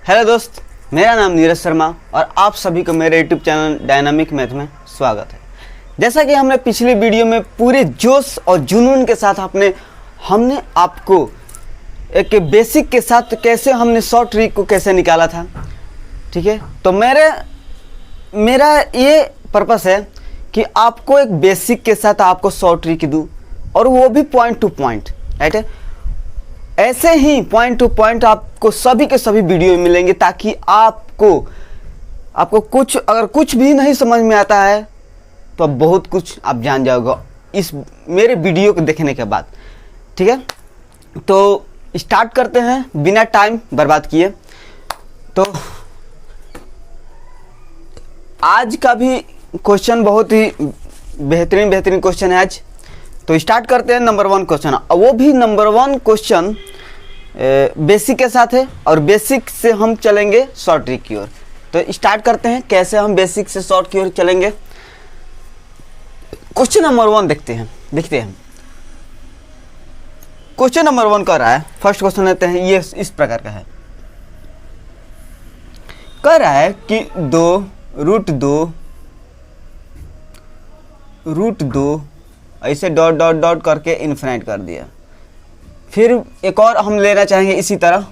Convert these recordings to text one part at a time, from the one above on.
Hello दोस्त, मेरा नाम नीरज शर्मा और आप सभी को मेरे यूट्यूब चैनल डायनामिक मैथ में स्वागत है। जैसा कि हमने पिछली वीडियो में पूरे जोश और जुनून के साथ हमने आपको एक बेसिक के साथ कैसे हमने शॉर्ट ट्रिक को कैसे निकाला था, ठीक है। तो मेरा ये पर्पस है कि आपको एक बेसिक के साथ आपको शॉर्ट ट्रिक दूँ और वो भी पॉइंट टू पॉइंट, राइट है। ऐसे ही पॉइंट टू पॉइंट आपको सभी के सभी वीडियो मिलेंगे ताकि आपको कुछ भी नहीं समझ में आता है तो अब बहुत कुछ आप जान जाओगे इस मेरे वीडियो को देखने के बाद, ठीक है। तो स्टार्ट करते हैं बिना टाइम बर्बाद किए। तो आज का भी क्वेश्चन बहुत ही बेहतरीन क्वेश्चन है आज। तो स्टार्ट करते हैं नंबर 1 क्वेश्चन, वो भी नंबर 1 क्वेश्चन बेसिक के साथ है और बेसिक से हम चलेंगे शॉर्ट ट्रिक की ओर। तो स्टार्ट करते हैं कैसे हम बेसिक से शॉर्ट की ओर चलेंगे। क्वेश्चन नंबर 1 देखते हैं। क्वेश्चन नंबर 1 कर रहा है, फर्स्ट क्वेश्चन लेते हैं, ये इस प्रकार का है। कह रहा है कि 2√2 ऐसे डॉट करके इन्फिनाइट कर दिया। फिर एक और हम लेना चाहेंगे इसी तरह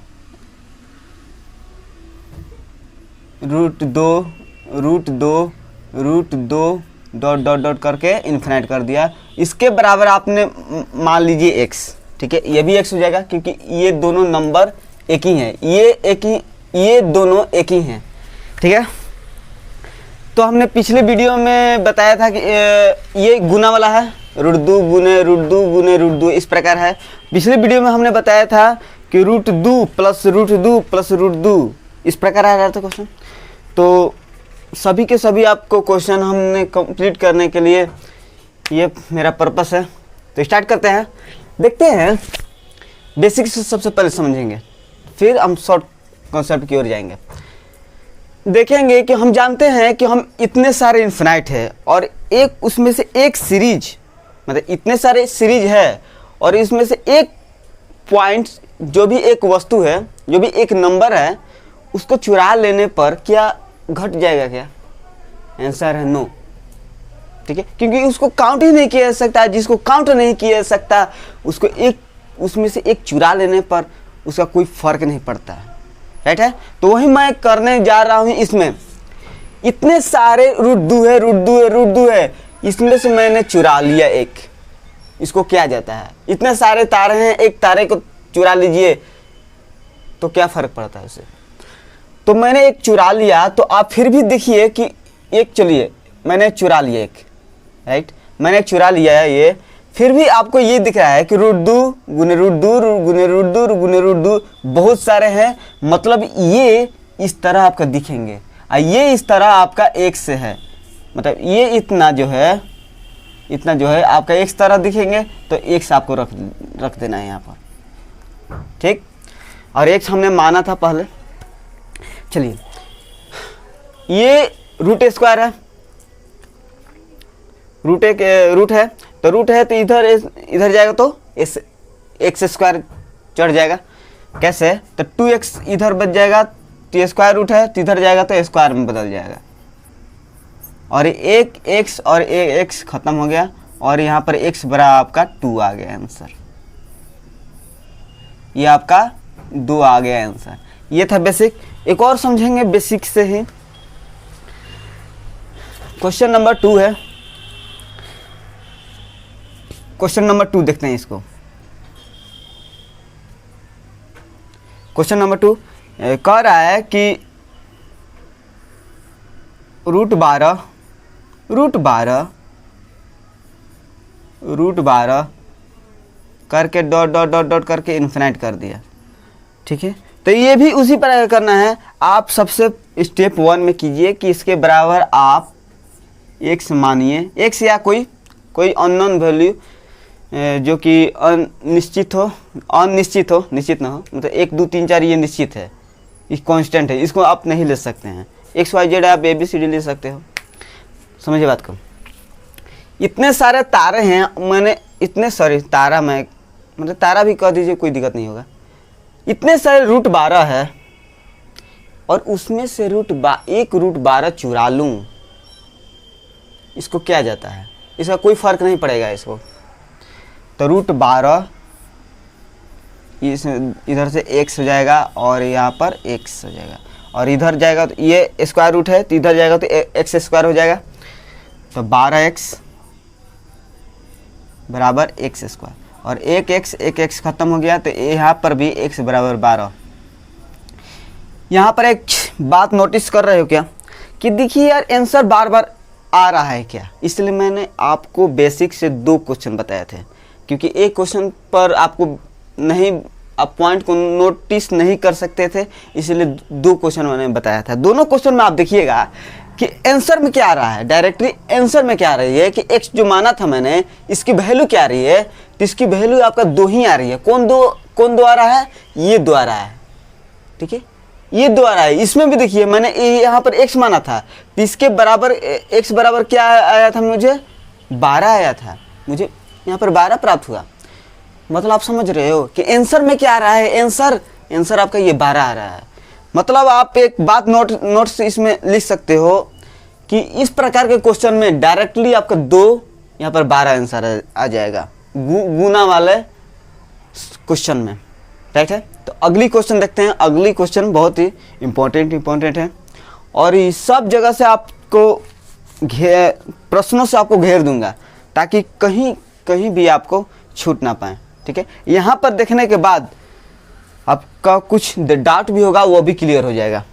√2 डॉट करके इन्फिनाइट कर दिया। इसके बराबर आपने मान लीजिए x, ठीक है। ये भी x हो जाएगा क्योंकि ये दोनों नंबर एक ही हैं, ये दोनों एक ही हैं, ठीक है। तो हमने पिछले वीडियो में बताया था कि ये गुना वाला है, √2 गुने √2 इस प्रकार है। पिछले वीडियो में हमने बताया था कि √2 प्लस √2 इस प्रकार आ रहा था क्वेश्चन। तो सभी के सभी आपको क्वेश्चन हमने कंप्लीट करने के लिए ये मेरा पर्पस है। तो स्टार्ट करते हैं, देखते हैं बेसिक से सबसे पहले समझेंगे, फिर हम शॉर्ट कॉन्सेप्ट की ओर जाएंगे। देखेंगे कि हम जानते हैं कि हम इतने सारे इन्फिनाइट है और एक उसमें से एक सीरीज, मतलब इतने सारे सीरीज है और इसमें से एक पॉइंट जो भी एक वस्तु है, जो भी एक नंबर है, उसको चुरा लेने पर क्या घट जाएगा? क्या आंसर है नो, ठीक है। क्योंकि उसको काउंट ही नहीं किया जा सकता। जिसको काउंट नहीं किया जा सकता उसको उसमें से एक चुरा लेने पर उसका कोई फर्क नहीं पड़ता है, राइट है। तो वही मैं करने जा रहा हूँ। इसमें इतने सारे √2 है, इसमें से मैंने चुरा लिया एक। इसको क्या जाता है? इतने सारे तारे हैं, एक तारे को चुरा लीजिए तो क्या फर्क पड़ता है उसे। तो मैंने एक चुरा लिया, तो आप फिर भी देखिए कि एक, चलिए मैंने चुरा लिया एक, राइट, मैंने एक चुरा लिया है ये। फिर भी आपको ये दिख रहा है कि √2 गुने √2 बहुत सारे हैं, मतलब ये इस तरह आपका दिखेंगे और ये इस तरह आपका एक से है, मतलब ये इतना जो है आपका एक तरह दिखेंगे। तो एक से आपको रख देना है यहाँ पर, ठीक। और एक हमने माना था पहले। चलिए, ये √2 है, रूट है, तो रूट है तो इधर जाएगा तो x² चढ़ जाएगा। कैसे? तो 2x इधर बच जाएगा, तो स्क्वायर रूट है, तो इधर जाएगा तो स्क्वायर में बदल जाएगा और एक x और एक x खत्म हो गया और यहाँ पर x बड़ा आपका 2 आ गया आंसर। ये आपका 2 आ गया आंसर। ये था बेसिक। एक और समझेंगे बेसिक से ही। क्वेश्चन नंबर 2 है। क्वेश्चन नंबर 2 देखते हैं इसको। क्वेश्चन नंबर 2 कह रहा है कि √12 करके डॉट करके इन्फिनाइट कर दिया, ठीक है। तो ये भी उसी प्रकार करना है। आप सबसे स्टेप 1 में कीजिए कि इसके बराबर आप x मानिए, x या कोई अननोन वैल्यू जो कि निश्चित ना हो, मतलब 1 2 3 4 ये निश्चित है, ये कांस्टेंट है, इसको आप नहीं ले सकते हैं। XYZ आप ABCD ले सकते हो, समझिए बात को। इतने सारे तारे हैं, मैंने तारा भी कह दीजिए, कोई दिक्कत नहीं होगा। इतने सारे √12 है, और उसमें से एक रूट 12 चुरा लूँ, इसको क्या जाता है, इसका कोई फर्क नहीं पड़ेगा इसको। तो रूट 12 इस इधर से x हो जाएगा और यहाँ पर x हो जाएगा, और इधर जाएगा तो ये स्क्वायर रूट है तो इधर जाएगा तो x स्क्वायर हो जाएगा। तो 12x बराबर x स्क्वायर, और एक x खत्म हो गया तो यहाँ पर भी x बराबर 12। यहाँ पर एक बात नोटिस कर रहे हो क्या कि देखिए यार आंसर बार बार आ रहा है क्या, इसलिए मैंने आपको बेसिक से 2 क्वेश्चन बताए थे, क्योंकि एक क्वेश्चन पर आपको नहीं, आप पॉइंट को नोटिस नहीं कर सकते थे, इसलिए 2 क्वेश्चन मैंने बताया था। दोनों क्वेश्चन में आप देखिएगा कि आंसर में क्या आ रहा है, डायरेक्टली आंसर में क्या आ रही है कि x जो माना था मैंने, इसकी वैल्यू क्या आ रही है, तो इसकी वैल्यू आपका 2 ही आ रही है। कौन दो आ रहा है, ये 2 आ रहा है, ठीक है, ये 2 आ रहा है। इसमें भी देखिए मैंने यहाँ पर x माना था तो इसके बराबर x बराबर क्या आया था, मुझे 12 आया था, मुझे यहाँ पर 12 प्राप्त हुआ। मतलब आप समझ रहे हो कि आंसर में क्या आ रहा है, आंसर आपका ये 12 आ रहा है। मतलब आप एक बात नोट्स इसमें लिख सकते हो कि इस प्रकार के क्वेश्चन में डायरेक्टली आपका 2 यहाँ पर 12 आंसर आ जाएगा गुना वाले क्वेश्चन में, राइट है। तो अगली क्वेश्चन देखते हैं। अगली क्वेश्चन बहुत ही इम्पोर्टेंट है, और ये सब जगह से आपको प्रश्नों से आपको घेर दूंगा ताकि कहीं भी आपको छूट ना पाए, ठीक है। यहाँ पर देखने के बाद आपका कुछ डाउट भी होगा, वो भी क्लियर हो जाएगा।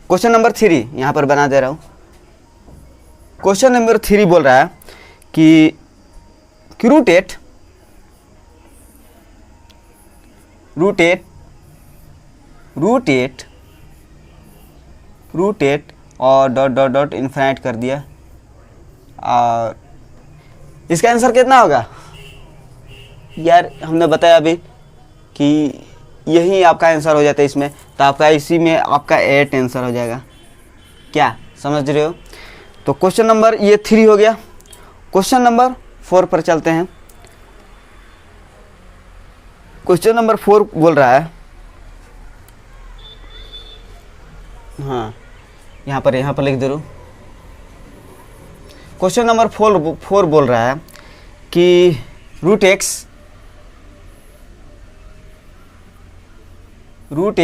क्वेश्चन नंबर 3 यहाँ पर बना दे रहा हूँ। क्वेश्चन नंबर 3 बोल रहा है कि रूट एट और डॉट इन्फिनाइट कर दिया, और इसका आंसर कितना होगा यार, हमने बताया अभी कि यही आपका आंसर हो जाता है इसमें, तो आपका इसी में आपका 8 आंसर हो जाएगा। क्या समझ रहे हो। तो क्वेश्चन नंबर ये 3 हो गया। क्वेश्चन नंबर 4 पर चलते हैं। क्वेश्चन नंबर 4 बोल रहा है, हाँ यहाँ पर लिख दे रहा हूँ। क्वेश्चन नंबर 4 बोल रहा है कि रूट एक्स डॉट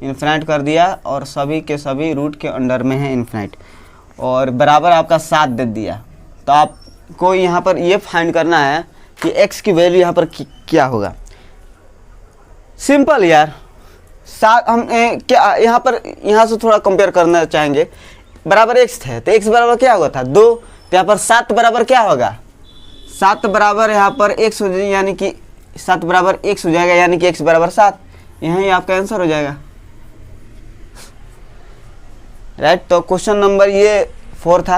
इन्फिनाइट कर दिया, और सभी के सभी रूट के अंडर में है इन्फिनाइट, और बराबर आपका 7 दे दिया। तो आपको यहाँ पर ये फाइंड करना है कि x की वैल्यू यहाँ पर क्या होगा। सिंपल यार, 7 हम क्या यहाँ से थोड़ा कंपेयर करना चाहेंगे। बराबर x थे तो x बराबर क्या होगा था 2, तो यहाँ पर 7 बराबर क्या होगा, 7 बराबर यहाँ पर x हो जाएगा, यानी कि 7 बराबर x हो जाएगा, यानी कि x बराबर 7। यही आपका आंसर हो जाएगा, राइट। तो क्वेश्चन नंबर ये 4 था।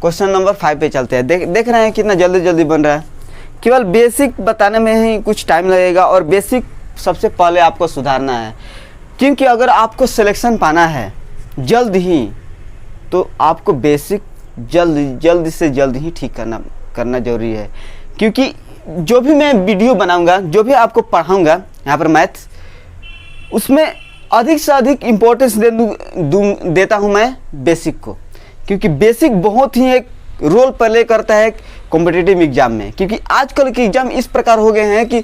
क्वेश्चन नंबर 5 पे चलते हैं। देख रहे हैं कितना जल्दी बन रहा है। केवल बेसिक बताने में ही कुछ टाइम लगेगा, और बेसिक सबसे पहले आपको सुधारना है, क्योंकि अगर आपको सिलेक्शन पाना है जल्द ही, तो आपको बेसिक जल्द से जल्द ही ठीक करना जरूरी है। क्योंकि जो भी मैं वीडियो बनाऊंगा, जो भी आपको पढ़ाऊंगा यहाँ पर मैथ्स, उसमें अधिक से अधिक इम्पोर्टेंस देता हूँ मैं बेसिक को, क्योंकि बेसिक बहुत ही एक रोल प्ले करता है कॉम्पिटिटिव एग्जाम में। क्योंकि आजकल के एग्जाम इस प्रकार हो गए हैं कि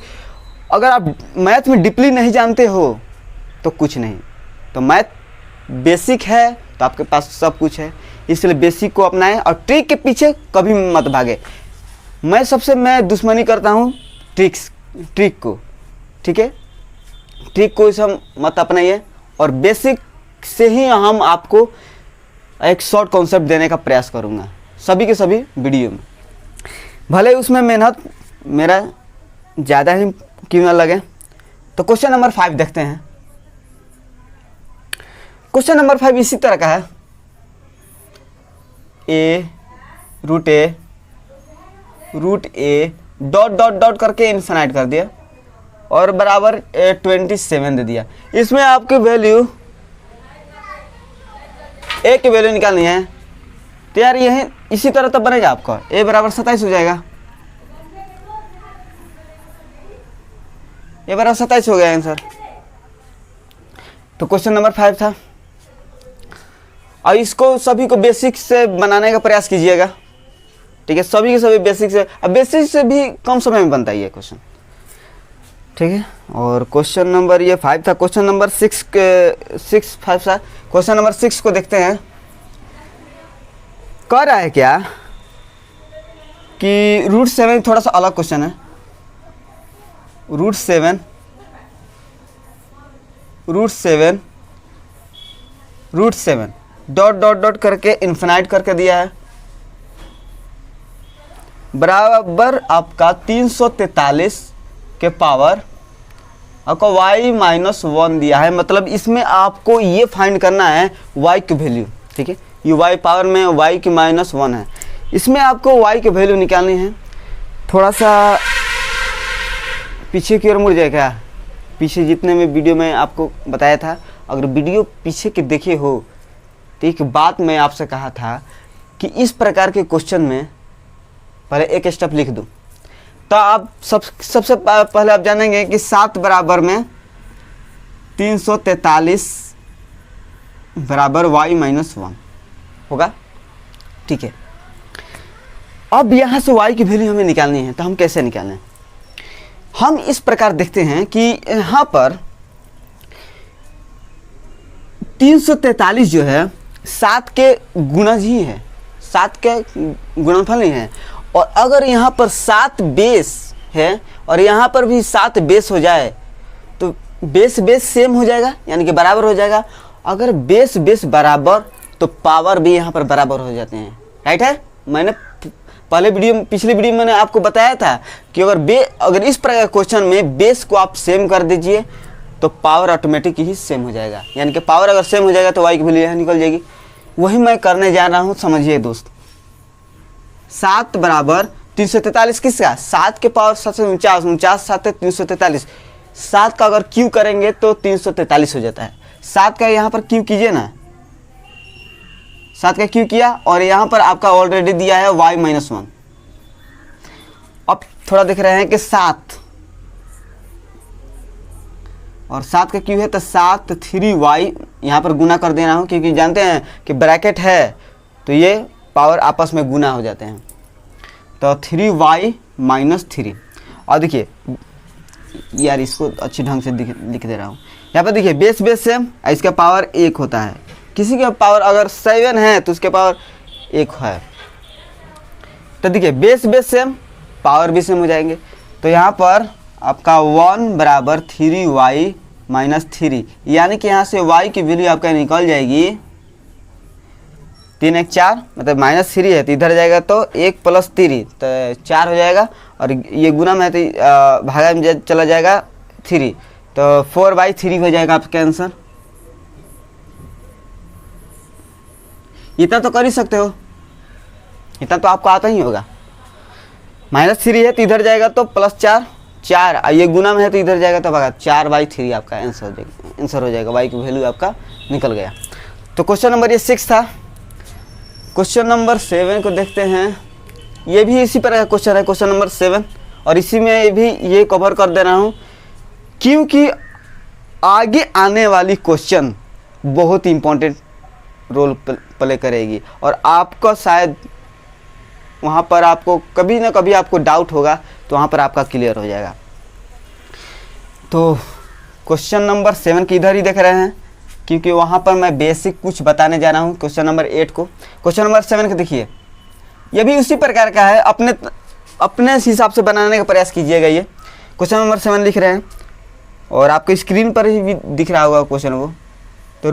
अगर आप मैथ में डीपली नहीं जानते हो तो कुछ नहीं। तो मैथ बेसिक है तो आपके पास सब कुछ है, इसलिए बेसिक को अपनाएं और ट्रिक के पीछे कभी मत भागे। मैं दुश्मनी करता हूँ ट्रिक को, ठीक है। ट्रिक को इसे मत अपनाइए, और बेसिक से ही हम आपको एक शॉर्ट कॉन्सेप्ट देने का प्रयास करूँगा सभी के सभी वीडियो में, भले उसमें मेहनत मेरा ज़्यादा ही क्यों ना लगे। तो क्वेश्चन नंबर 5 देखते हैं। क्वेश्चन नंबर 5 इसी तरह का है, रूट ए डॉट करके इन्फिनाइट कर दिया, और बराबर 27 दे दिया। इसमें आपकी वैल्यू ए की वैल्यू निकालनी है, तो यार यही इसी तरह तो बनेगा आपका ए बराबर 27 हो जाएगा। ये बराबर 27 हो गया आंसर। तो क्वेश्चन नंबर 5 था। और इसको सभी को बेसिक से बनाने का प्रयास कीजिएगा, ठीक है, सभी के सभी बेसिक से। अब बेसिक से भी कम समय में बनता है ये क्वेश्चन, ठीक है। और क्वेश्चन नंबर ये 5 था। क्वेश्चन नंबर 6 5 था। क्वेश्चन नंबर 6 को देखते हैं। कह रहा है क्या कि √7 थोड़ा सा अलग क्वेश्चन है। √7 डॉट डॉट डॉट करके इन्फिनाइट करके दिया है, बराबर आपका 343 के पावर आपका y-1 दिया है। मतलब इसमें आपको ये फाइंड करना है y की वैल्यू, ठीक है। ये y पावर में y की -1 है, इसमें आपको y की वैल्यू निकालनी है। थोड़ा सा पीछे की ओर मुड़ जाए क्या, पीछे जितने में वीडियो में आपको बताया था, अगर वीडियो पीछे के देखे हो, ठीक, बात मैं आपसे कहा था कि इस प्रकार के क्वेश्चन में पहले एक स्टेप लिख दूं, तो आप सबसे पहले आप जानेंगे कि 7 बराबर में 343 बराबर y-1 होगा, ठीक है। अब यहाँ से y की वैल्यू हमें निकालनी है, तो हम कैसे निकालें? हम इस प्रकार देखते हैं कि यहाँ पर 343 जो है 7 के गुणज ही है, 7 के गुणनफल नहीं है। और अगर यहाँ पर 7 बेस है और यहाँ पर भी 7 बेस हो जाए तो बेस सेम हो जाएगा, यानी कि बराबर हो जाएगा। अगर बेस बराबर तो पावर भी यहाँ पर बराबर हो जाते हैं, राइट है। मैंने पिछली वीडियो में मैंने आपको बताया था कि अगर इस प्रकार क्वेश्चन में बेस को आप सेम कर दीजिए तो पावर ऑटोमेटिक ही सेम हो जाएगा, यानी कि पावर अगर सेम हो जाएगा तो y की वैल्यू यहाँ निकल जाएगी। वही मैं करने जा रहा हूँ, समझिए दोस्त। 7 बराबर 343 किसका? 7 के पावर 749, 7 343। 7 का अगर क्यू करेंगे तो 343 हो जाता है। 7 का यहाँ पर क्यू कीजिए ना, 7 का क्यू किया और यहाँ पर आपका ऑलरेडी दिया है y-1। अब थोड़ा देख रहे हैं कि 7 और 7 का क्यू है तो 7 3y यहाँ पर गुना कर देना हो, क्योंकि जानते हैं कि ब्रैकेट है तो ये पावर आपस में गुना हो जाते हैं। तो 3y-3। और देखिए यार, इसको अच्छी ढंग से लिख दे रहा हूँ। यहाँ पर देखिए बेस सेम, इसका पावर 1 होता है। किसी का पावर अगर 7 है तो उसके पावर 1 है। तो देखिए बेस सेम, पावर भी सेम हो जाएंगे। तो यहाँ पर आपका 1 बराबर 3y-3, यानी कि यहाँ से y की वैल्यू आपका निकल जाएगी 3 1 4, मतलब -3 है तो इधर जाएगा तो 1 + 3 तो 4 हो जाएगा। और ये गुना में तो भागा में चला जाएगा 3, तो 4/3 हो जाएगा आपका आंसर। इतना तो कर ही सकते हो, इतना तो आपको आता ही होगा। -3 है तो इधर जाएगा तो +4, 4, ये गुना में है तो इधर जाएगा तो भागा 4/3 आपका आंसर हो जाएगा। y की वैल्यू आपका निकल गया। तो क्वेश्चन नंबर ये 6 था। क्वेश्चन नंबर 7 को देखते हैं। ये भी इसी तरह का क्वेश्चन है, क्वेश्चन नंबर 7, और इसी में भी ये कवर कर दे रहा हूँ क्योंकि आगे आने वाली क्वेश्चन बहुत इंपॉर्टेंट रोल प्ले करेगी और आपको शायद वहाँ पर आपको कभी ना कभी आपको डाउट होगा तो वहाँ पर आपका क्लियर हो जाएगा। तो क्वेश्चन नंबर 7 की इधर ही देख रहे हैं क्योंकि वहाँ पर मैं बेसिक कुछ बताने जा रहा हूँ क्वेश्चन नंबर 8 को। क्वेश्चन नंबर 7 को देखिए, ये भी उसी प्रकार का है, अपने हिसाब से बनाने का प्रयास कीजिएगा। ये क्वेश्चन नंबर 7 लिख रहे हैं और आपको स्क्रीन पर ही भी दिख रहा होगा क्वेश्चन वो। तो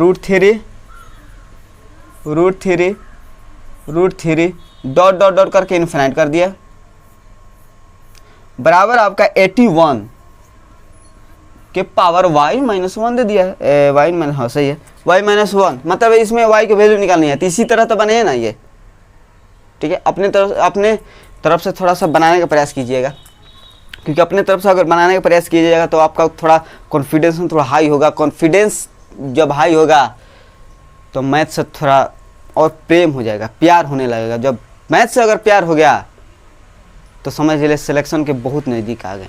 √3 डॉट डॉट डॉट करके इन्फिनाइट कर दिया, बराबर आपका 81 के पावर y-1 दे दिया है। हाँ सही है, y-1, मतलब इसमें y की वैल्यू निकालनी है। तो इसी तरह तो बने ना ये, ठीक है। अपने तरफ से थोड़ा सा बनाने का प्रयास कीजिएगा, क्योंकि अपने तरफ से अगर बनाने का प्रयास कीजिएगा तो आपका थोड़ा कॉन्फिडेंस थोड़ा हाई होगा। कॉन्फिडेंस जब हाई होगा तो मैथ से थोड़ा और प्रेम हो जाएगा, प्यार होने लगेगा। जब मैथ से अगर प्यार हो गया तो समझ लीजिए सिलेक्शन के बहुत नज़दीक आ गए,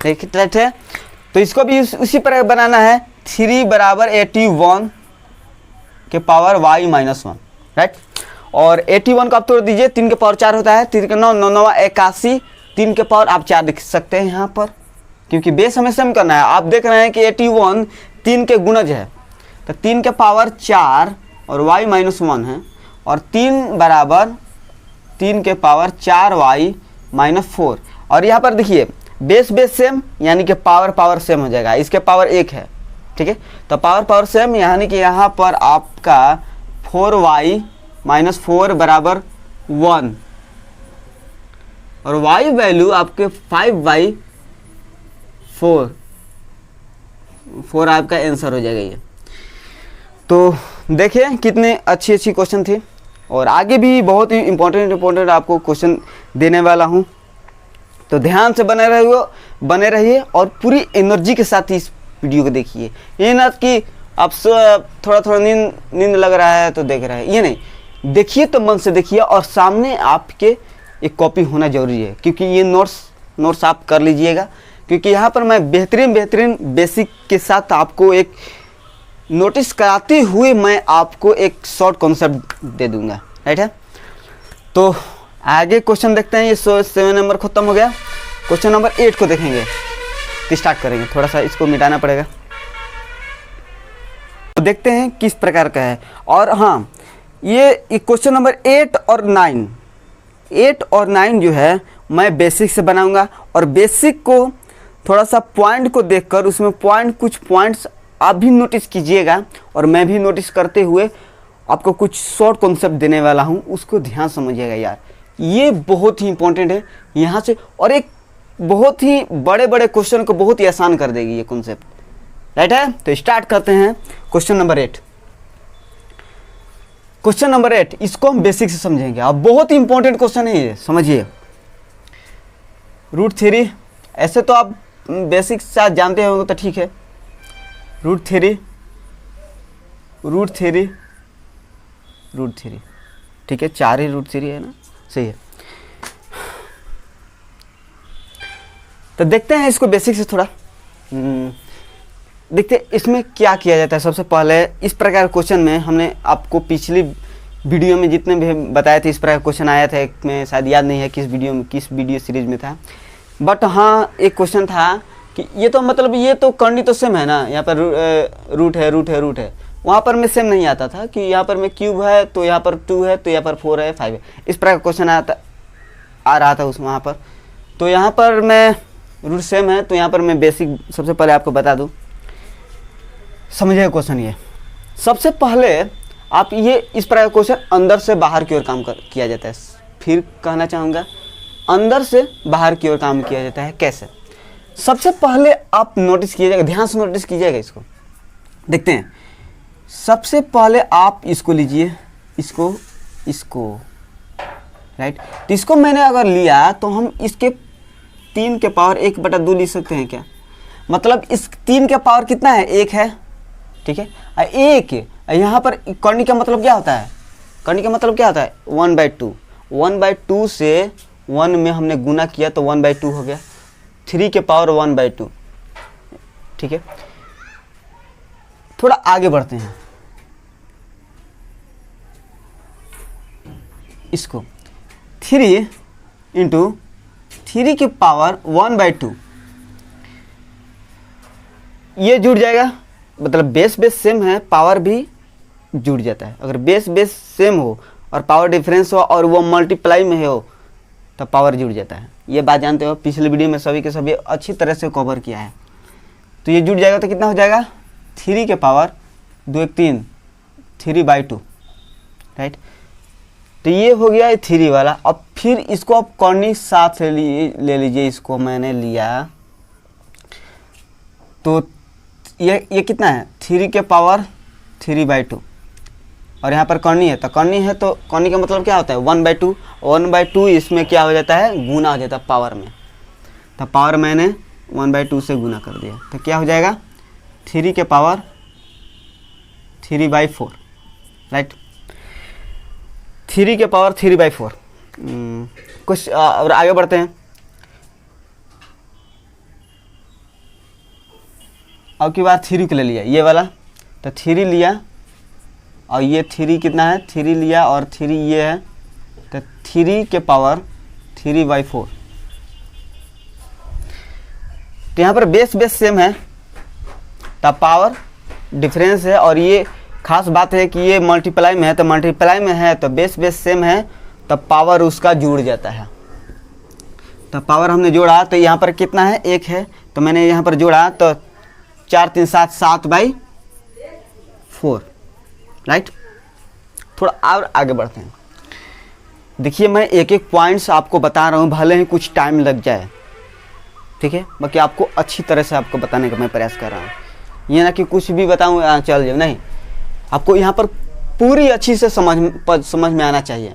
ठीक है। तो इसको भी उसी पर बनाना है, 3 बराबर 81 के पावर y माइनस 1, राइट। और 81 को आप तोड़ दीजिए, 3 के पावर 4 होता है, 3 के 9, 9 9 81, 3 के पावर आप 4 लिख सकते हैं यहाँ पर, क्योंकि बेस हमें सेम करना है। आप देख रहे हैं कि 81 3 के गुणज है, तो 3 के पावर 4 और y माइनस 1 है, और 3 बराबर 3 के पावर 4y माइनस 4। और यहाँ पर देखिए बेस बेस सेम, यानी कि पावर पावर सेम हो जाएगा, इसके पावर 1 है, ठीक है। तो पावर पावर सेम, यानी कि यहाँ पर आपका 4y माइनस 4 बराबर 1, और y वैल्यू आपके 5/4 आपका आंसर हो जाएगा ये। तो देखिए कितने अच्छी अच्छी क्वेश्चन थी, और आगे भी बहुत ही इम्पोर्टेंट आपको क्वेश्चन देने वाला हूँ। तो ध्यान से बने रहिए और पूरी एनर्जी के साथ इस वीडियो को देखिए। ये ना कि आप थोड़ा थोड़ा नींद लग रहा है तो देख रहे हैं, ये नहीं, देखिए तो मन से देखिए, और सामने आपके एक कॉपी होना जरूरी है, क्योंकि ये नोट्स आप कर लीजिएगा, क्योंकि यहाँ पर मैं बेहतरीन बेसिक के साथ आपको एक नोटिस कराते हुए मैं आपको एक शॉर्ट कॉन्सेप्ट दे दूंगा, राइट है। तो आगे क्वेश्चन देखते हैं, ये 7 नंबर खत्म हो गया। क्वेश्चन नंबर 8 को देखेंगे, तो स्टार्ट करेंगे। थोड़ा सा इसको मिटाना पड़ेगा, तो देखते हैं किस प्रकार का है। और हाँ, ये क्वेश्चन नंबर 8 और 9 जो है मैं बेसिक से बनाऊंगा, और बेसिक को थोड़ा सा पॉइंट को देखकर उसमें कुछ पॉइंट्स आप भी नोटिस कीजिएगा, और मैं भी नोटिस करते हुए आपको कुछ शॉर्ट कॉन्सेप्ट देने वाला हूं, उसको ध्यान समझिएगा यार, ये बहुत ही इंपॉर्टेंट है यहाँ से, और एक बहुत ही बड़े क्वेश्चन को बहुत ही आसान कर देगी ये कॉन्सेप्ट, राइट है। तो स्टार्ट करते हैं क्वेश्चन नंबर 8। क्वेश्चन नंबर 8, इसको हम बेसिक से समझेंगे। अब बहुत ही इंपॉर्टेंट क्वेश्चन है ये, समझिए। रूट थ्री, ऐसे तो आप बेसिक से जानते होंगे तो ठीक है। रूट थ्री, ठीक है, 4 ही रूट थ्री है ना, सही है। तो देखते हैं इसको बेसिक से थोड़ा देखते हैं इसमें क्या किया जाता है। सबसे पहले इस प्रकार क्वेश्चन में हमने आपको पिछली वीडियो में जितने भी बताए थे, इस प्रकार क्वेश्चन आया था, एक में शायद याद नहीं है किस वीडियो सीरीज में था, बट हाँ एक क्वेश्चन था कि ये तो मतलब ये तो करनी तो सेम है ना, यहाँ पर रूट है, वहाँ पर में सेम नहीं आता था कि यहाँ पर में क्यूब है तो यहाँ पर 2 है, तो यहाँ पर 4 है, 5 है, इस प्रकार क्वेश्चन आ रहा था वहाँ पर। तो यहाँ पर मैं रूट सेम है, तो यहाँ पर मैं बेसिक सबसे पहले आपको बता दूँ, समझिए क्वेश्चन। ये सबसे पहले आप ये इस प्रकार क्वेश्चन अंदर से बाहर की ओर काम किया जाता है। फिर कहना चाहूँगा, अंदर से बाहर की ओर काम किया जाता है। कैसे? सबसे पहले आप नोटिस कीजिएगा, ध्यान से नोटिस कीजिएगा, इसको देखते हैं। सबसे पहले आप इसको लीजिए, इसको राइट। तो इसको मैंने अगर लिया तो हम इसके 3 के पावर 1/2 लिख सकते हैं क्या? मतलब इस 3 के पावर कितना है? 1 है, ठीक है। 1 यहाँ पर करने का मतलब क्या होता है? करने का मतलब क्या होता है? 1/2। 1/2 से 1 में हमने गुना किया तो 1/2 हो गया। 3 के पावर 1/2, ठीक है। थोड़ा आगे बढ़ते हैं, इसको 3 इंटू 3 के पावर 1/2, ये जुड़ जाएगा। मतलब बेस सेम है, पावर भी जुड़ जाता है। अगर बेस सेम हो और पावर डिफरेंस हो और वो मल्टीप्लाई में हो तो पावर जुड़ जाता है। ये बात जानते हो, पिछले वीडियो में सभी के सभी अच्छी तरह से कवर किया है। तो ये जुड़ जाएगा तो कितना हो जाएगा? 3 के पावर 2 1 3, 3/2, राइट। तो ये हो गया 3 वाला। अब फिर इसको आप कॉर्नी साथ से ले लीजिए, इसको मैंने लिया तो ये कितना है? 3 के पावर 3/2, और यहाँ पर कॉर्नी है, तो कॉर्नी है तो कॉर्नी का मतलब क्या होता है? 1/2। 1/2 इसमें क्या हो जाता है? गुना हो जाता है पावर में। तो पावर मैंने 1/2 से गुना कर दिया, तो क्या हो जाएगा? 3 के पावर 3/4, राइट। 3 के पावर 3/4। कुछ और आगे बढ़ते हैं। अब की बार 3 को ले लिया ये वाला, तो 3 लिया और ये 3 कितना है 3 लिया और 3 ये है, तो 3 के पावर 3/4। तो यहाँ पर बेस सेम है तब पावर डिफरेंस है, और ये खास बात है कि ये मल्टीप्लाई में है, तो मल्टीप्लाई में है तो बेस सेम है तब पावर उसका जुड़ जाता है। तब पावर हमने जोड़ा तो यहाँ पर कितना है 1 है, तो मैंने यहाँ पर जोड़ा तो 4 3 7 7/4, राइट। थोड़ा और आगे बढ़ते हैं। देखिए मैं एक एक पॉइंट्स आपको बता रहा हूँ, भले ही कुछ टाइम लग जाए, ठीक है, बाकी आपको अच्छी तरह से आपको बताने का मैं प्रयास कर रहा हूँ। ये ना कि कुछ भी बताऊँ चल जाए, नहीं, आपको यहाँ पर पूरी अच्छी से समझ में आना चाहिए।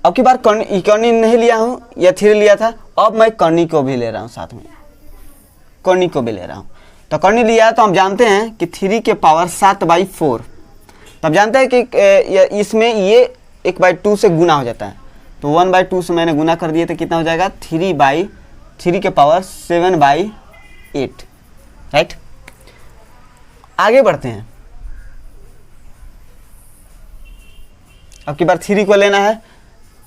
अब की बार कर्णी नहीं लिया हूँ या 3 लिया था, अब मैं कर्णी को भी ले रहा हूँ, साथ में कर्णी को भी ले रहा हूँ। तो कर्णी लिया है तो हम जानते हैं कि 3 के पावर 7/4, तब जानते हैं कि इसमें ये 1/2 से गुना हो जाता है, तो 1/2 से मैंने गुना कर दिया तो कितना हो जाएगा 3 के पावर 7/8, राइट। आगे बढ़ते हैं। अब की बार 3 को लेना है,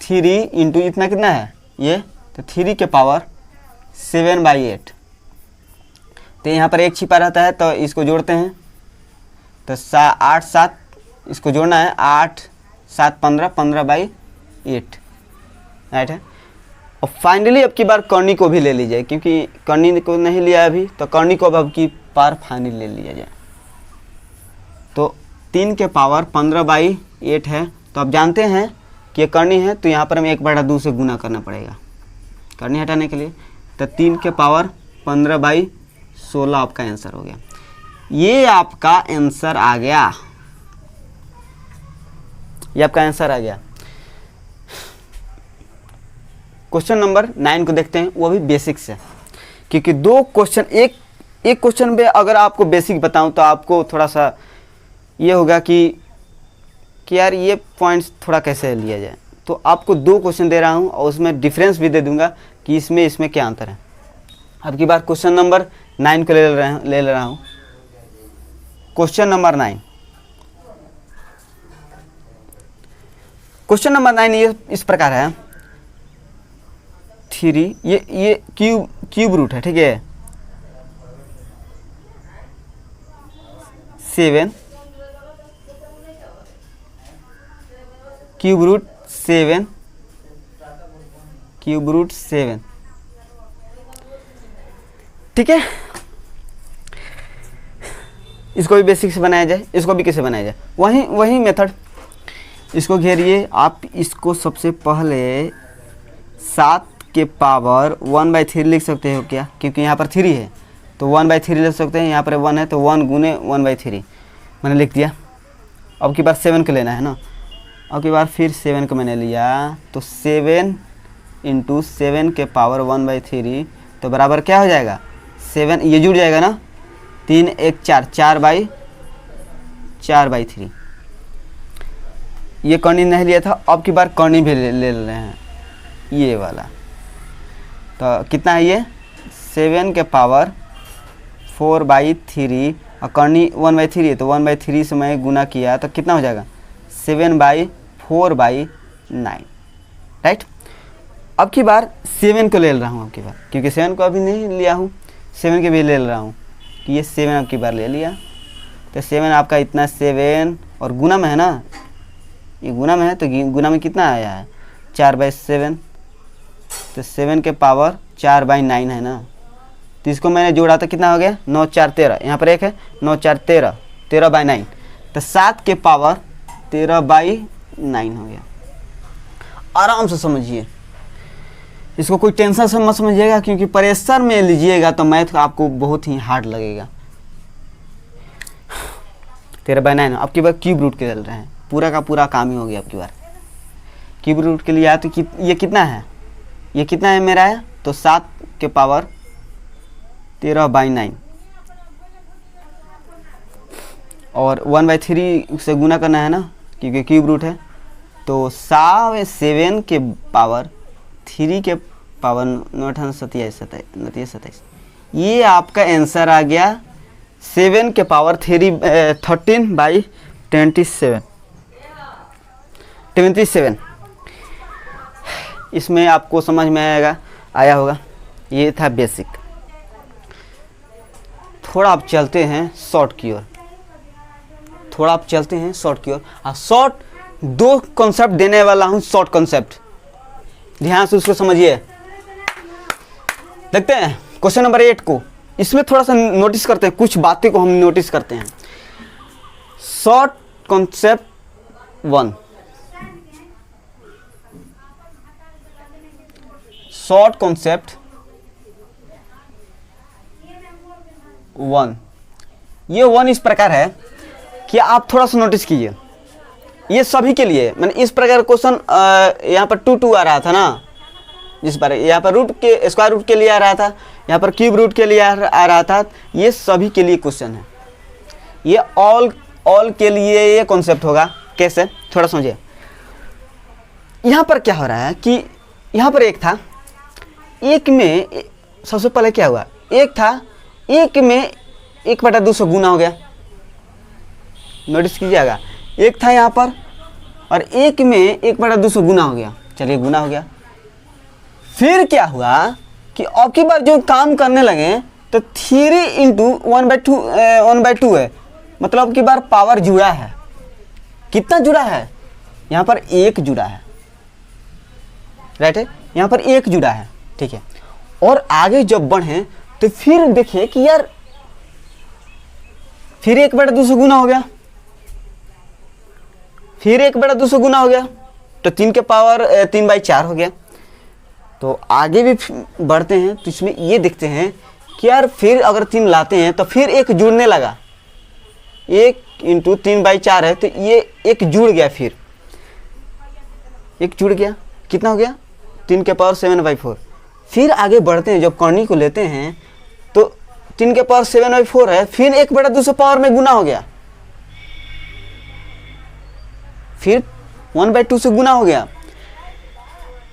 3 इंटू इतना कितना है ये, तो 3 के पावर 7/8। तो यहाँ पर 1 छिपा रहता है तो इसको जोड़ते हैं, तो 8 7 इसको जोड़ना है, 8 7 15 15/8, राइट है। और फाइनली अब की बार कर्णी को भी ले लीजिए, क्योंकि कर्णी को नहीं लिया अभी, तो कर्णी को अब की बार फाइनल ले लिया जाए। तो 3 के पावर 15/8 है, तो अब जानते हैं कि ये कर्णी है, तो यहाँ पर हमें 1/2 से गुना करना पड़ेगा कर्णी हटाने के लिए, तो 3 के पावर 15/16 आपका आंसर हो गया। ये आपका आंसर आ गया, ये आपका आंसर आ गया। क्वेश्चन नंबर 9 को देखते हैं, वो भी बेसिक से, क्योंकि 2 क्वेश्चन एक क्वेश्चन में अगर आपको बेसिक बताऊं तो आपको थोड़ा सा ये होगा कि यार ये पॉइंट्स थोड़ा कैसे लिया जाए। तो आपको 2 क्वेश्चन दे रहा हूं और उसमें डिफरेंस भी दे दूंगा कि इसमें क्या अंतर है। अब की बार क्वेश्चन नंबर 9 को ले रहा हूं। क्वेश्चन नंबर 9, क्वेश्चन नंबर 9 ये इस प्रकार है, 3 ये क्यूब रूट है, ठीक है, 7 क्यूब रूट 7, ठीक है। इसको भी बेसिक से बनाया जाए, इसको भी कैसे बनाया जाए, वही मेथड। इसको घेरिए आप, इसको सबसे पहले 7 के पावर 1/3 लिख सकते हो क्या, क्योंकि यहाँ पर 3 है तो 1/3 लिख सकते हैं, यहाँ पर 1 है तो 1 गुने 1/3 मैंने लिख दिया। अब की बार 7 को लेना है ना, अब की बार फिर 7 को मैंने लिया, तो 7 इंटू 7 के पावर 1/3, तो बराबर क्या हो जाएगा 7, ये जुड़ जाएगा ना, 3 1 4 4/3। ये कर्णी नहीं लिया था, अब की बार कर्णी भी ले रहे हैं, ये वाला। तो कितना है ये 7 के पावर 4/3 और कर्णी 1/3 है, तो 1/3 से मैं गुना किया तो कितना हो जाएगा 7/4/9, राइट। अब की बार 7 को ले रहा हूँ, अब की बार क्योंकि 7 को अभी नहीं लिया हूँ, 7 के भी ले रहा हूँ, कि ये 7 अब की बार ले लिया, तो 7 आपका इतना 7 और गुना में है ना, ये गुना में है तो गुना में कितना आया है 4/7, तो 7 के पावर 4/9 है ना, तो इसको मैंने जोड़ा तो कितना हो गया 9 4 13, यहाँ पर 1 है 9 4 13, 13/9, तो 7 के पावर 13/9 हो गया। आराम से समझिए, इसको कोई टेंशन से मत समझिएगा, क्योंकि प्रेशर में लीजिएगा तो मैथ आपको बहुत ही हार्ड लगेगा। 13/9 अब की बार क्यूब रूट के चल रहे हैं, पूरा का पूरा काम ही हो गया। अब की बार क्यूब रूट के लिए आया तो ये कितना है, ये कितना है मेरा है, तो 7 के पावर 13/9 और 1/3 से गुना करना है ना, क्योंकि क्यूब रूट है, तो 7 के पावर 3 के पावर 9 27 ये आपका आंसर आ गया 7 के पावर 13/27। इसमें आपको समझ में आया होगा। ये था बेसिक। थोड़ा आप चलते हैं शॉर्ट की ओर, शॉर्ट 2 कॉन्सेप्ट देने वाला हूँ, शॉर्ट कॉन्सेप्ट, ध्यान से उसको समझिए। देखते हैं क्वेश्चन नंबर 8 को। इसमें थोड़ा सा नोटिस करते हैं, कुछ बातें को हम नोटिस करते हैं। शॉर्ट कॉन्सेप्ट 1, शॉर्ट कॉन्सेप्ट 1, ये 1 इस प्रकार है कि आप थोड़ा सा नोटिस कीजिए, ये सभी के लिए। मैंने इस प्रकार क्वेश्चन यहाँ पर 2 आ रहा था ना, जिस पर यहाँ पर रूट के स्क्वायर रूट के लिए आ रहा था, यहाँ पर क्यूब रूट के लिए आ रहा था। ये सभी के लिए क्वेश्चन है, ये ऑल के लिए ये कॉन्सेप्ट होगा। कैसे, थोड़ा समझिए। यहाँ पर क्या हो रहा है कि यहाँ पर एक था, एक में सबसे पहले क्या हुआ, एक था, एक में 1/2 से गुना हो गया। नोटिस कीजिएगा, एक था यहाँ पर और एक में 1/2 से गुना हो गया। चलिए गुना हो गया। फिर क्या हुआ कि अब की बार जो काम करने लगे तो 3 × 1/2 है, मतलब अब की बार पावर जुड़ा है। कितना जुड़ा है, यहाँ पर 1 जुड़ा है, राइट है, यहाँ पर 1 जुड़ा है, ठीक है। और आगे जब बढ़े तो फिर देखिए कि यार फिर 1/2 से गुना हो गया, फिर 1/2 से गुना हो गया, तो 3 के पावर 3/4 हो गया। तो आगे भी बढ़ते हैं तो इसमें ये देखते हैं कि यार फिर अगर 3 लाते हैं तो फिर 1 जुड़ने लगा। 1 × 3/4 है, तो ये 1 जुड़ गया, फिर 1 जुड़ गया, कितना हो गया 3 के पावर 7/4। फिर आगे बढ़ते हैं, जब कर्णी को लेते हैं तो 3 के पावर 7/4 है, फिर 1/2 से पावर में गुना हो गया, फिर 1/2 से गुना हो गया।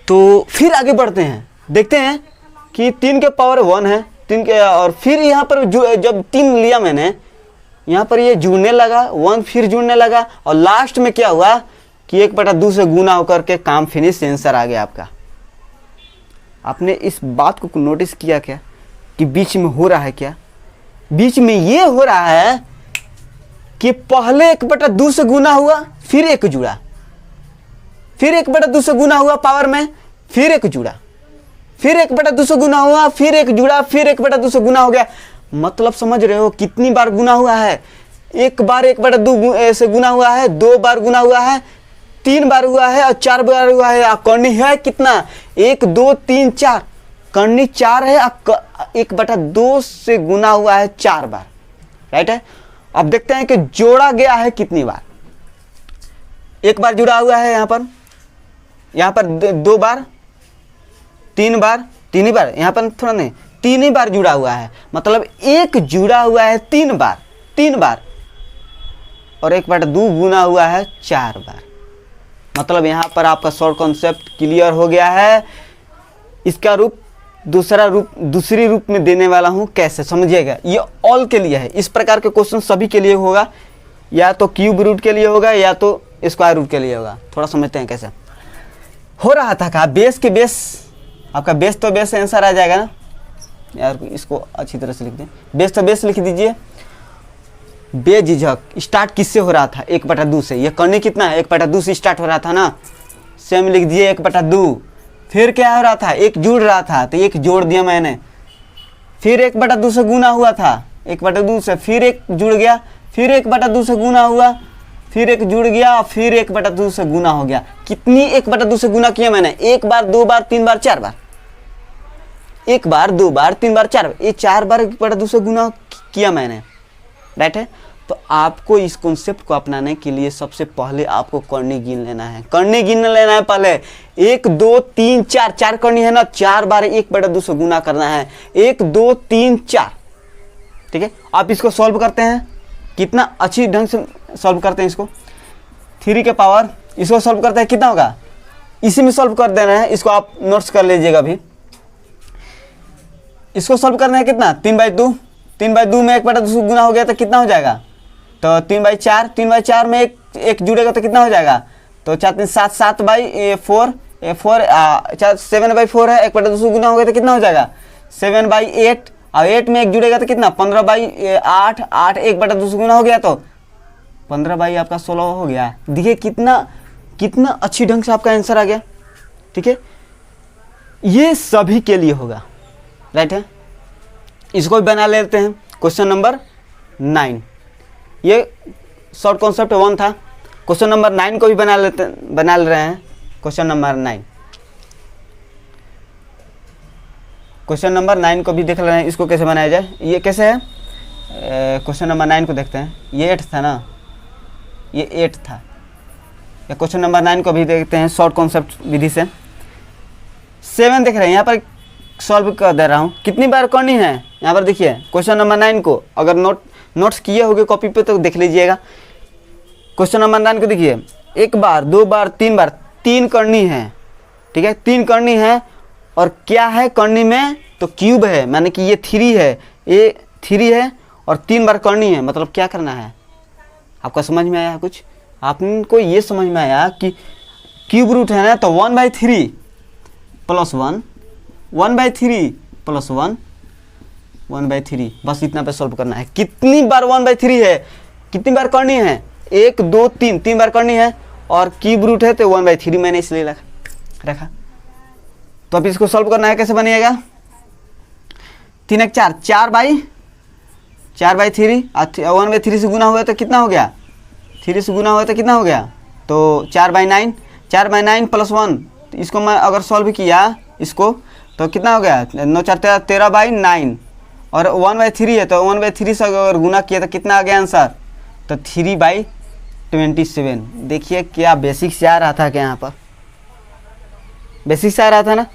तो फिर आगे बढ़ते हैं, देखते हैं कि 3 के पावर 1 है, 3 के, और फिर यहाँ पर जब 3 लिया मैंने, यहाँ पर ये जुड़ने लगा, 1 फिर जुड़ने लगा, और लास्ट में क्या हुआ कि 1/2 से गुना होकर के काम फिनिश, आंसर आ गया आपका। आपने इस बात को नोटिस किया क्या कि बीच में हो रहा है क्या, बीच में ये हो रहा है कि पहले 1/2 से गुना हुआ, फिर 1 जुड़ा, फिर 1/2 से गुना हुआ पावर में, फिर 1 जुड़ा, फिर 1/2 से गुना हुआ, फिर 1 जुड़ा, फिर 1/2 से गुना हो गया। मतलब समझ रहे हो कितनी बार गुना हुआ है। 1 बार 1/2 से गुना हुआ है, 2 बार गुना हुआ है, 3 बार हुआ है और 4 बार हुआ है। कर्णी है कितना, 1 2 3 4, कर्णी 4 है, 1/2 से गुना हुआ है 4 बार, राइट है। अब देखते हैं कि जोड़ा गया है कितनी बार। 1 बार जुड़ा हुआ है, यहाँ पर 2 बार, 3 बार, 3 ही बार, यहाँ पर थोड़ा नहीं, 3 ही बार जुड़ा हुआ है, मतलब 1 जुड़ा हुआ है 3 बार, और 1/2 गुना हुआ है 4 बार। मतलब यहाँ पर आपका शॉर्ट कॉन्सेप्ट क्लियर हो गया है। इसका रूप दूसरी रूप में देने वाला हूँ, कैसे समझिएगा। ये ऑल के लिए है, इस प्रकार के क्वेश्चन सभी के लिए होगा, या तो क्यूब रूट के लिए होगा या तो स्क्वायर रूट के लिए होगा। थोड़ा समझते हैं कैसे हो रहा था। कहा बेस के बेस, आपका बेस तो बेस आंसर आ जाएगा ना यार, इसको अच्छी तरह से लिख दें, बेस तो बेस लिख दीजिए। बेझिझक स्टार्ट किससे हो रहा था, 1/2 से। ये करने कितना है, 1/2 से स्टार्ट हो रहा था ना, सेम लिख दिए 1/2। फिर क्या हो रहा था, 1 जुड़ रहा था तो 1 जोड़ दिया मैंने, फिर 1/2 से गुना हुआ था, 1/2 से, फिर 1 जुड़ गया, फिर 1/2 से गुना हुआ, फिर 1 जुड़ गया, फिर 1/2 से गुना हो गया। कितनी 1/2 से गुना किया मैंने, 1 बार 2 बार 3 बार 4 बार, 1 बार 2 बार 3 बार 4 बार, ये 4 बार 1/2 से गुना किया मैंने, राइट है। तो आपको इस कॉन्सेप्ट को अपनाने के लिए सबसे पहले आपको करनी गिन लेना है, करनी गिन लेना है पहले। 1 2 3 4, 4 करनी है ना, 4 बार 1/2 से गुना करना है, 1 2 3 4, ठीक है। आप इसको सॉल्व करते हैं, कितना अच्छी ढंग से सॉल्व करते हैं इसको। 3 के पावर, इसको सॉल्व करते हैं कितना होगा, इसी में सॉल्व कर देना है, इसको आप नोट्स कर लीजिएगा अभी। इसको सॉल्व करना है कितना, 3/2, 3/2 में 1/2 गुना हो गया तो कितना हो जाएगा, तो 3/4, 3/4 में एक जुड़ेगा तो कितना हो जाएगा, तो 4 3 7, 7/4, 7/4 है, 1/2 गुना हो गया तो कितना हो जाएगा 7/8, और 8 में एक जुड़ेगा तो कितना 15/8, 8 1/2 गुना हो गया तो 15/16 हो गया। देखिए कितना अच्छी ढंग से आपका आंसर आ गया। ठीक है, ये सभी के लिए होगा, राइट है। इसको भी बना लेते हैं, क्वेश्चन नंबर 9। ये शॉर्ट कॉन्सेप्ट 1 था। क्वेश्चन नंबर 9 को भी बना ले रहे हैं। क्वेश्चन नंबर 9, क्वेश्चन नंबर 9 को भी देख रहे हैं, इसको कैसे बनाया जाए। ये कैसे है, क्वेश्चन नंबर 9 को देखते हैं। ये 8 था ना, ये 8 था। या क्वेश्चन नंबर 9 को भी देखते हैं शॉर्ट कॉन्सेप्ट विधि से। 7 देख रहे हैं, यहाँ पर सॉल्व कर दे रहा हूँ। कितनी बार करनी है, यहाँ पर देखिए क्वेश्चन नंबर 9 को अगर नोट्स किए होंगे कॉपी पे तो देख लीजिएगा। क्वेश्चन नंबर 9 को देखिए, 1 बार 2 बार 3 बार, 3 करनी है। ठीक है, 3 करनी है। और क्या है करनी में, तो क्यूब है, माने कि ये 3 है, ये 3 है और 3 बार करनी है। मतलब क्या करना है, आपका समझ में आया कुछ? आपको ये समझ में आया कि क्यूब रूट है ना, तो 1/3 + 1, 1/3 + 1, 1/3, बस इतना पे सॉल्व करना है। कितनी बार 1/3 है, कितनी बार करनी है, 1 2 3, 3 बार करनी है। और क्यूब रूट है तो 1/3 मैंने इसलिए रखा। तो अब इसको सॉल्व करना है, कैसे बनेगा, 3 1 4, 4/3, 1/3 से गुना हुआ तो कितना हो गया, 3 से गुना हुआ तो कितना हो गया, तो 4/9, 4/9 + 1। इसको मैं अगर सॉल्व किया इसको तो कितना हो गया, 9 4 13, 13/9। और 1/3 है तो 1/3 से अगर गुना किया तो कितना आ गया आंसर, तो 3/27। देखिए क्या बेसिक से आ रहा था, क्या यहाँ पर बेसिक से आ रहा था ना।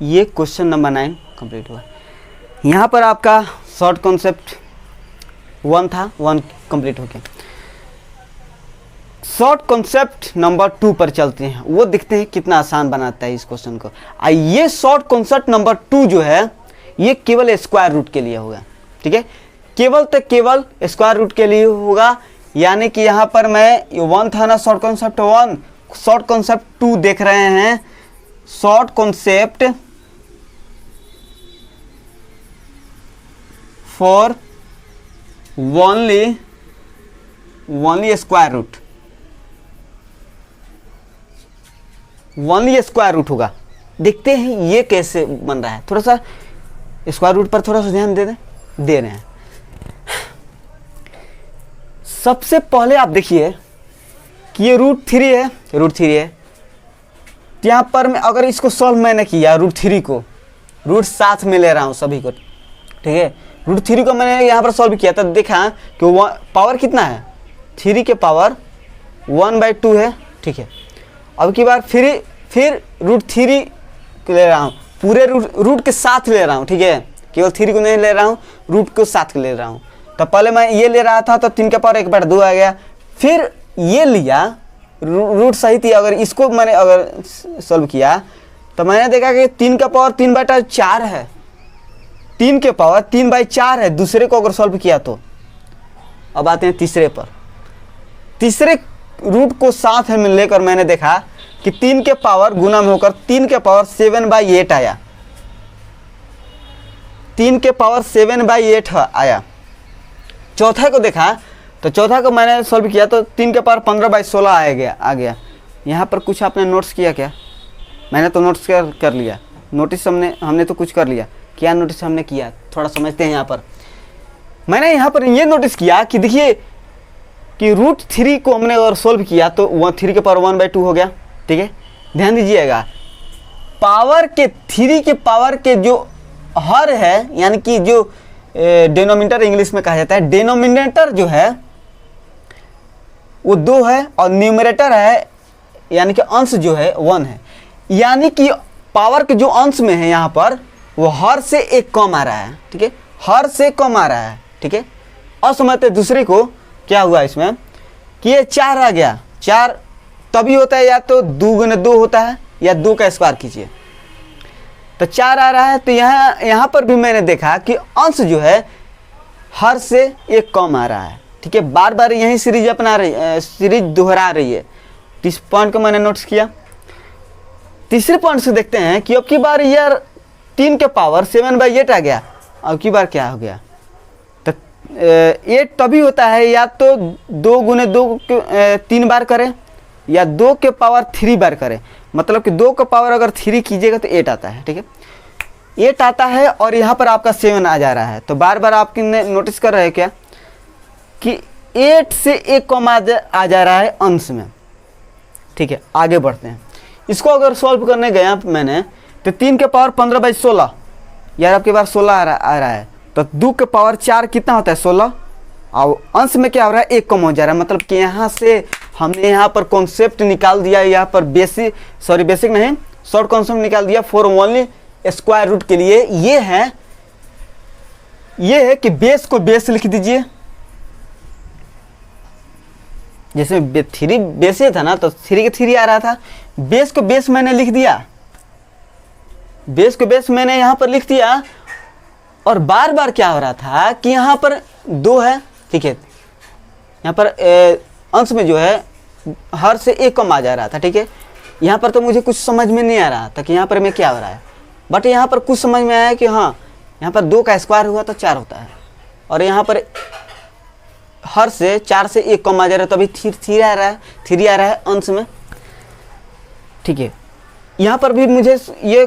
ये क्वेश्चन नंबर 9 कंप्लीट हुआ। यहाँ पर आपका शॉर्ट कॉन्सेप्ट 1 था, 1 कंप्लीट हो गया। शॉर्ट कॉन्सेप्ट नंबर 2 पर चलते हैं, वो देखते हैं कितना आसान बनाता है इस क्वेश्चन को। ये शॉर्ट कॉन्सेप्ट नंबर 2 जो है, ये केवल स्क्वायर रूट के लिए होगा। ठीक है, केवल स्क्वायर रूट के लिए होगा। यानी कि यहाँ पर मैं 1 था ना शॉर्ट कॉन्सेप्ट 1, शॉर्ट कॉन्सेप्ट 2 देख रहे हैं। Short concept for only square root, only square root होगा। देखते हैं ये कैसे बन रहा है। थोड़ा सा स्क्वायर रूट पर थोड़ा सा ध्यान दे रहे हैं। सबसे पहले आप देखिए कि ये √3 है, √3 है। तो यहाँ पर मैं अगर इसको सॉल्व मैंने किया, √3 को √7 में ले रहा हूँ सभी को। ठीक है, √3 को मैंने यहाँ पर सॉल्व किया तो देखा कि पावर कितना है, 3 के पावर 1/2 है। ठीक है, अब की बार फिर √3 ले रहा हूँ, पूरे रूट के साथ ले रहा हूँ। ठीक है, केवल 3 को नहीं ले रहा हूँ, रूट को साथ ले रहा हूँ। तो पहले मैं ये ले रहा था तो 3 के पावर 1/2 आ गया। फिर ये लिया, रूट सही थी। अगर इसको मैंने अगर सॉल्व किया तो मैंने देखा कि 3 का पावर 3/4 है, 3 के पावर 3/4 है। दूसरे को अगर सॉल्व किया तो अब आते हैं तीसरे पर। तीसरे रूट को साथ में लेकर मैंने देखा कि 3 के पावर गुना में होकर 3 के पावर 7/8 आया, 3 के पावर 7/8 आया। चौथा को देखा तो चौथा को मैंने सॉल्व किया तो 3 के पावर 15/16 आ गया। यहाँ पर कुछ आपने नोट्स किया क्या? मैंने तो नोट्स कर लिया, नोटिस हमने तो कुछ कर लिया। क्या नोटिस हमने किया, थोड़ा समझते हैं। यहाँ पर मैंने यहाँ पर ये नोटिस किया कि देखिए कि √3 को हमने अगर सोल्व किया तो 3 के पावर 1/2 हो गया। ठीक है, ध्यान दीजिएगा, पावर के 3 के पावर के जो हर है, यानी कि जो डिनोमिनेटर इंग्लिश में कहा जाता है, डिनोमिनेटर जो है वो 2 है और न्यूमरेटर है यानी कि अंश जो है 1 है। यानी कि पावर के जो अंश में है यहाँ पर वो हर से 1 कम आ रहा है। ठीक है, हर से कम आ रहा है। ठीक है, और समझते दूसरे को क्या हुआ इसमें कि ये 4 आ गया। 4 तभी होता है या तो 2 × 2 होता है या 2 का स्क्वायर कीजिए। तो 4 आ रहा है। तो यहाँ पर भी मैंने देखा कि अंश जो है हर से एक कम आ रहा है। ठीक है, बार बार यही सीरीज अपना रही, सीरीज दोहरा रही है। तो इस पॉइंट को मैंने नोटिस किया। तीसरे पॉइंट से देखते हैं कि अब की बार यार 3 के पावर 7/8 आ गया। अब की बार क्या हो गया, तो 8 तभी होता है या तो 2 गुने 2 3 बार करें या 2 के पावर 3 बार करें। मतलब कि 2 का पावर अगर 3 कीजिएगा तो 8 आता है। ठीक है, 8 आता है और यहाँ पर आपका 7 आ जा रहा है। तो बार बार आप नोटिस कर रहे हैं क्या कि 8 से एक कम आ जा रहा है अंश में। ठीक है, आगे बढ़ते हैं। इसको अगर सॉल्व करने गया मैंने तो 3 के पावर 15/16 यार आपके पास 16 आ रहा है। तो 2 के पावर 4 कितना होता है 16, और अंश में क्या हो रहा है एक कम हो जा रहा है। मतलब कि यहाँ से हमने यहाँ पर कॉन्सेप्ट निकाल दिया, यहाँ पर बेसिक नहीं शॉर्ट कॉन्सेप्ट निकाल दिया फॉर ओनली स्क्वायर रूट के लिए। ये है कि बेस को बेस लिख दीजिए। जैसे 3 बेस था ना, तो 3 के 3 आ रहा था। बेस को बेस मैंने लिख दिया, बेस को बेस मैंने यहाँ पर लिख दिया। और बार बार क्या हो रहा था कि यहाँ पर 2 है। ठीक है, यहाँ पर अंश में जो है हर से एक कम आ जा रहा था। ठीक है, यहाँ पर तो मुझे कुछ समझ में नहीं आ रहा था कि यहाँ पर में क्या हो रहा है, बट यहाँ पर कुछ समझ में आया कि हाँ यहाँ पर 2 का स्क्वायर हुआ तो 4 होता है, और यहाँ पर हर से 4 से एक कम आ जा रहा है, तो अभी 3 आ रहा है अंश में। ठीक है, यहाँ पर भी मुझे ये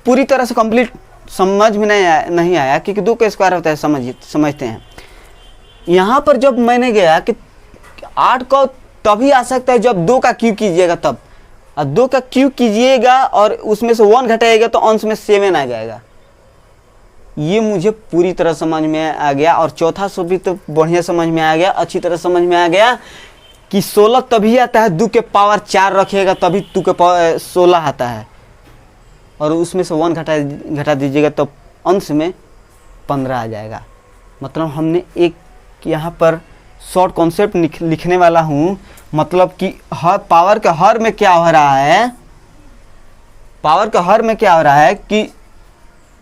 पूरी तरह से कंप्लीट समझ में नहीं आया क्योंकि 2 का स्क्वायर होता है समझते हैं। यहाँ पर जब मैंने गया कि 8 का तभी आ सकता है जब 2 का क्यूब कीजिएगा तब, और 2 का क्यूब कीजिएगा और उसमें से 1 घटाएगा तो अंश में 7 आ जाएगा। ये मुझे पूरी तरह समझ में आ गया। और चौथा सो भी तो बढ़िया समझ में आ गया, अच्छी तरह समझ में आ गया कि 16 तभी आता है 2 के पावर 4 रखिएगा तभी 2 के पावर 16 आता है, और उसमें से 1 घटा दीजिएगा तो अंश में 15 आ जाएगा। मतलब हमने एक यहाँ पर शॉर्ट कॉन्सेप्ट लिखने वाला हूँ। मतलब कि हर पावर का हर में क्या हो रहा है, पावर का हर में क्या हो रहा है कि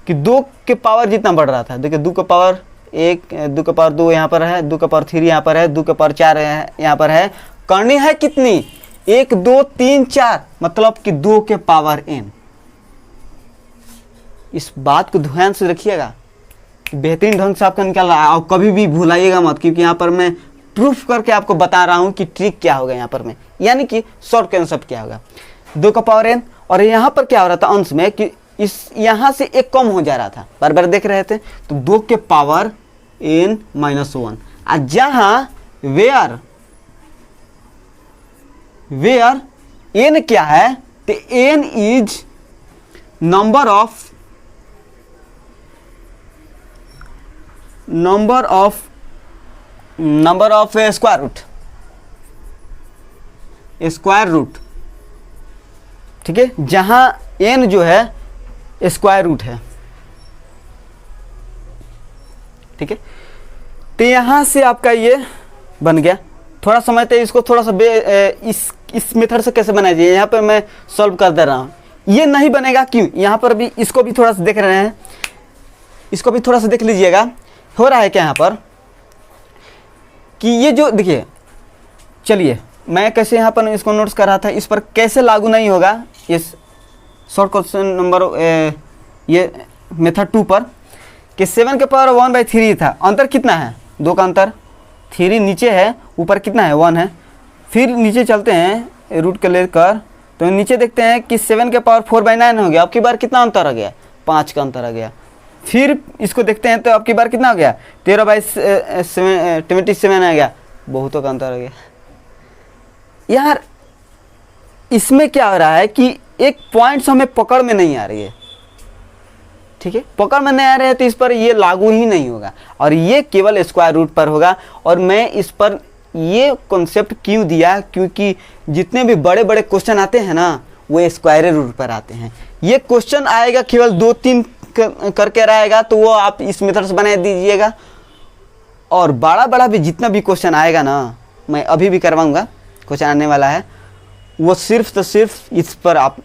2 के पावर जितना बढ़ रहा था। देखिए 2 का पावर 1, 2 का पावर 2 यहाँ पर है, 2 का पावर 3 यहाँ पर है, 2 का पावर 4 यहाँ पर है। करनी है कितनी, 1 2 3 4, मतलब कि 2 के पावर n। इस बात को ध्यान से रखिएगा, बेहतरीन ढंग से आपका निकल रहा है। और कभी भी भुलाइएगा मत, क्योंकि यहाँ पर मैं प्रूफ करके आपको बता रहा हूँ कि ट्रिक क्या होगा यहाँ पर में, यानी कि शॉर्ट कॉन्सेप्ट क्या होगा। 2 का पावर n, और यहाँ पर क्या हो रहा था अंश में कि इस यहाँ से एक कम हो जा रहा था, बार बार देख रहे थे। तो 2 के पावर n-1, जहाँ वेयर n क्या है, तो n is number of square root. ठीक है, जहां n जो है स्क्वायर रूट है। ठीक है, तो यहां से आपका ये बन गया। थोड़ा समझते हैं इसको, थोड़ा सा इस मेथड से कैसे बनाया जाए। यहाँ पर मैं सॉल्व कर दे रहा हूँ, ये नहीं बनेगा क्यों। यहाँ पर भी इसको भी थोड़ा सा देख रहे हैं, इसको भी थोड़ा सा देख लीजिएगा। हो रहा है क्या यहाँ पर कि ये जो देखिए, चलिए मैं कैसे यहाँ पर इसको नोट्स कर रहा था, इस पर कैसे लागू नहीं होगा इस शॉर्ट क्वेश्चन नंबर ये मेथड 2 पर, कि 7 के पावर 1/3 था। अंतर कितना है, 2 का अंतर, 3 नीचे है, ऊपर कितना है 1 है। फिर नीचे चलते हैं रूट के लेकर, तो नीचे देखते हैं कि 7 के पावर 4/9 हो गया। अब की बार कितना अंतर आ गया, 5 का अंतर आ गया। फिर इसको देखते हैं तो अब की बार कितना हो गया, 13/27 आ गया, बहुतों का अंतर आ गया। यार इसमें क्या हो रहा है कि एक पॉइंट्स हमें पकड़ में नहीं आ रही है। ठीक है, पकड़ में नहीं आ रहे हैं तो इस पर ये लागू ही नहीं होगा, और ये केवल स्क्वायर रूट पर होगा। और मैं इस पर ये कॉन्सेप्ट क्यों दिया, क्योंकि जितने भी बड़े बड़े क्वेश्चन आते हैं ना वो स्क्वायर रूट पर आते हैं। ये क्वेश्चन आएगा केवल 2-3 करके रहेगा, तो वो आप इस मेथड से बना दीजिएगा। और बड़ा भी जितना भी क्वेश्चन आएगा ना, मैं अभी भी करवाऊंगा, क्वेश्चन आने वाला है, वो सिर्फ तो सिर्फ इस पर आप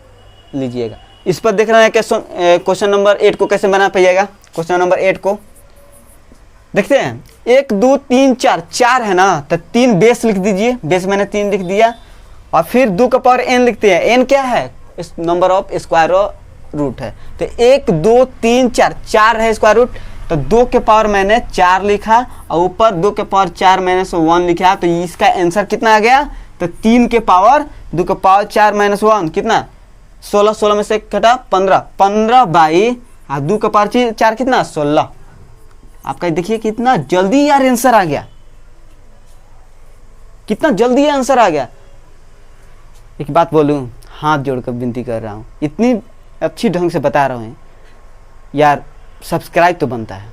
लीजिएगा। इस पर देख रहे हैं क्वेश्चन नंबर 8 को कैसे बना पाइएगा। क्वेश्चन नंबर 8 को देखते हैं। 1 2 3 4, 4 है ना, तो 3 बेस लिख दीजिए। बेस मैंने 3 लिख दिया और फिर 2 का पावर n लिखते हैं। n क्या है? इस नंबर ऑफ स्क्वायर रूट है। तो 1 2 3 4, 4 है स्क्वायर रूट, तो 2 के पावर मैंने 4 लिखा और ऊपर 2 के पावर 4 मैंने 1 लिखा। तो इसका आंसर कितना आ गया? तो 3 के पावर 2 के पावर 4 माइनस 1 कितना? 16। 16 में से घटा 15। 15 बाई 2 के पावर 4 कितना? 16। आपका देखिए कितना जल्दी यार आंसर आ गया, कितना जल्दी आंसर आ गया। एक बात बोलूं, हाथ जोड़कर विनती कर रहा हूं, इतनी अच्छी ढंग से बता रहा हूं यार, सब्सक्राइब तो बनता है।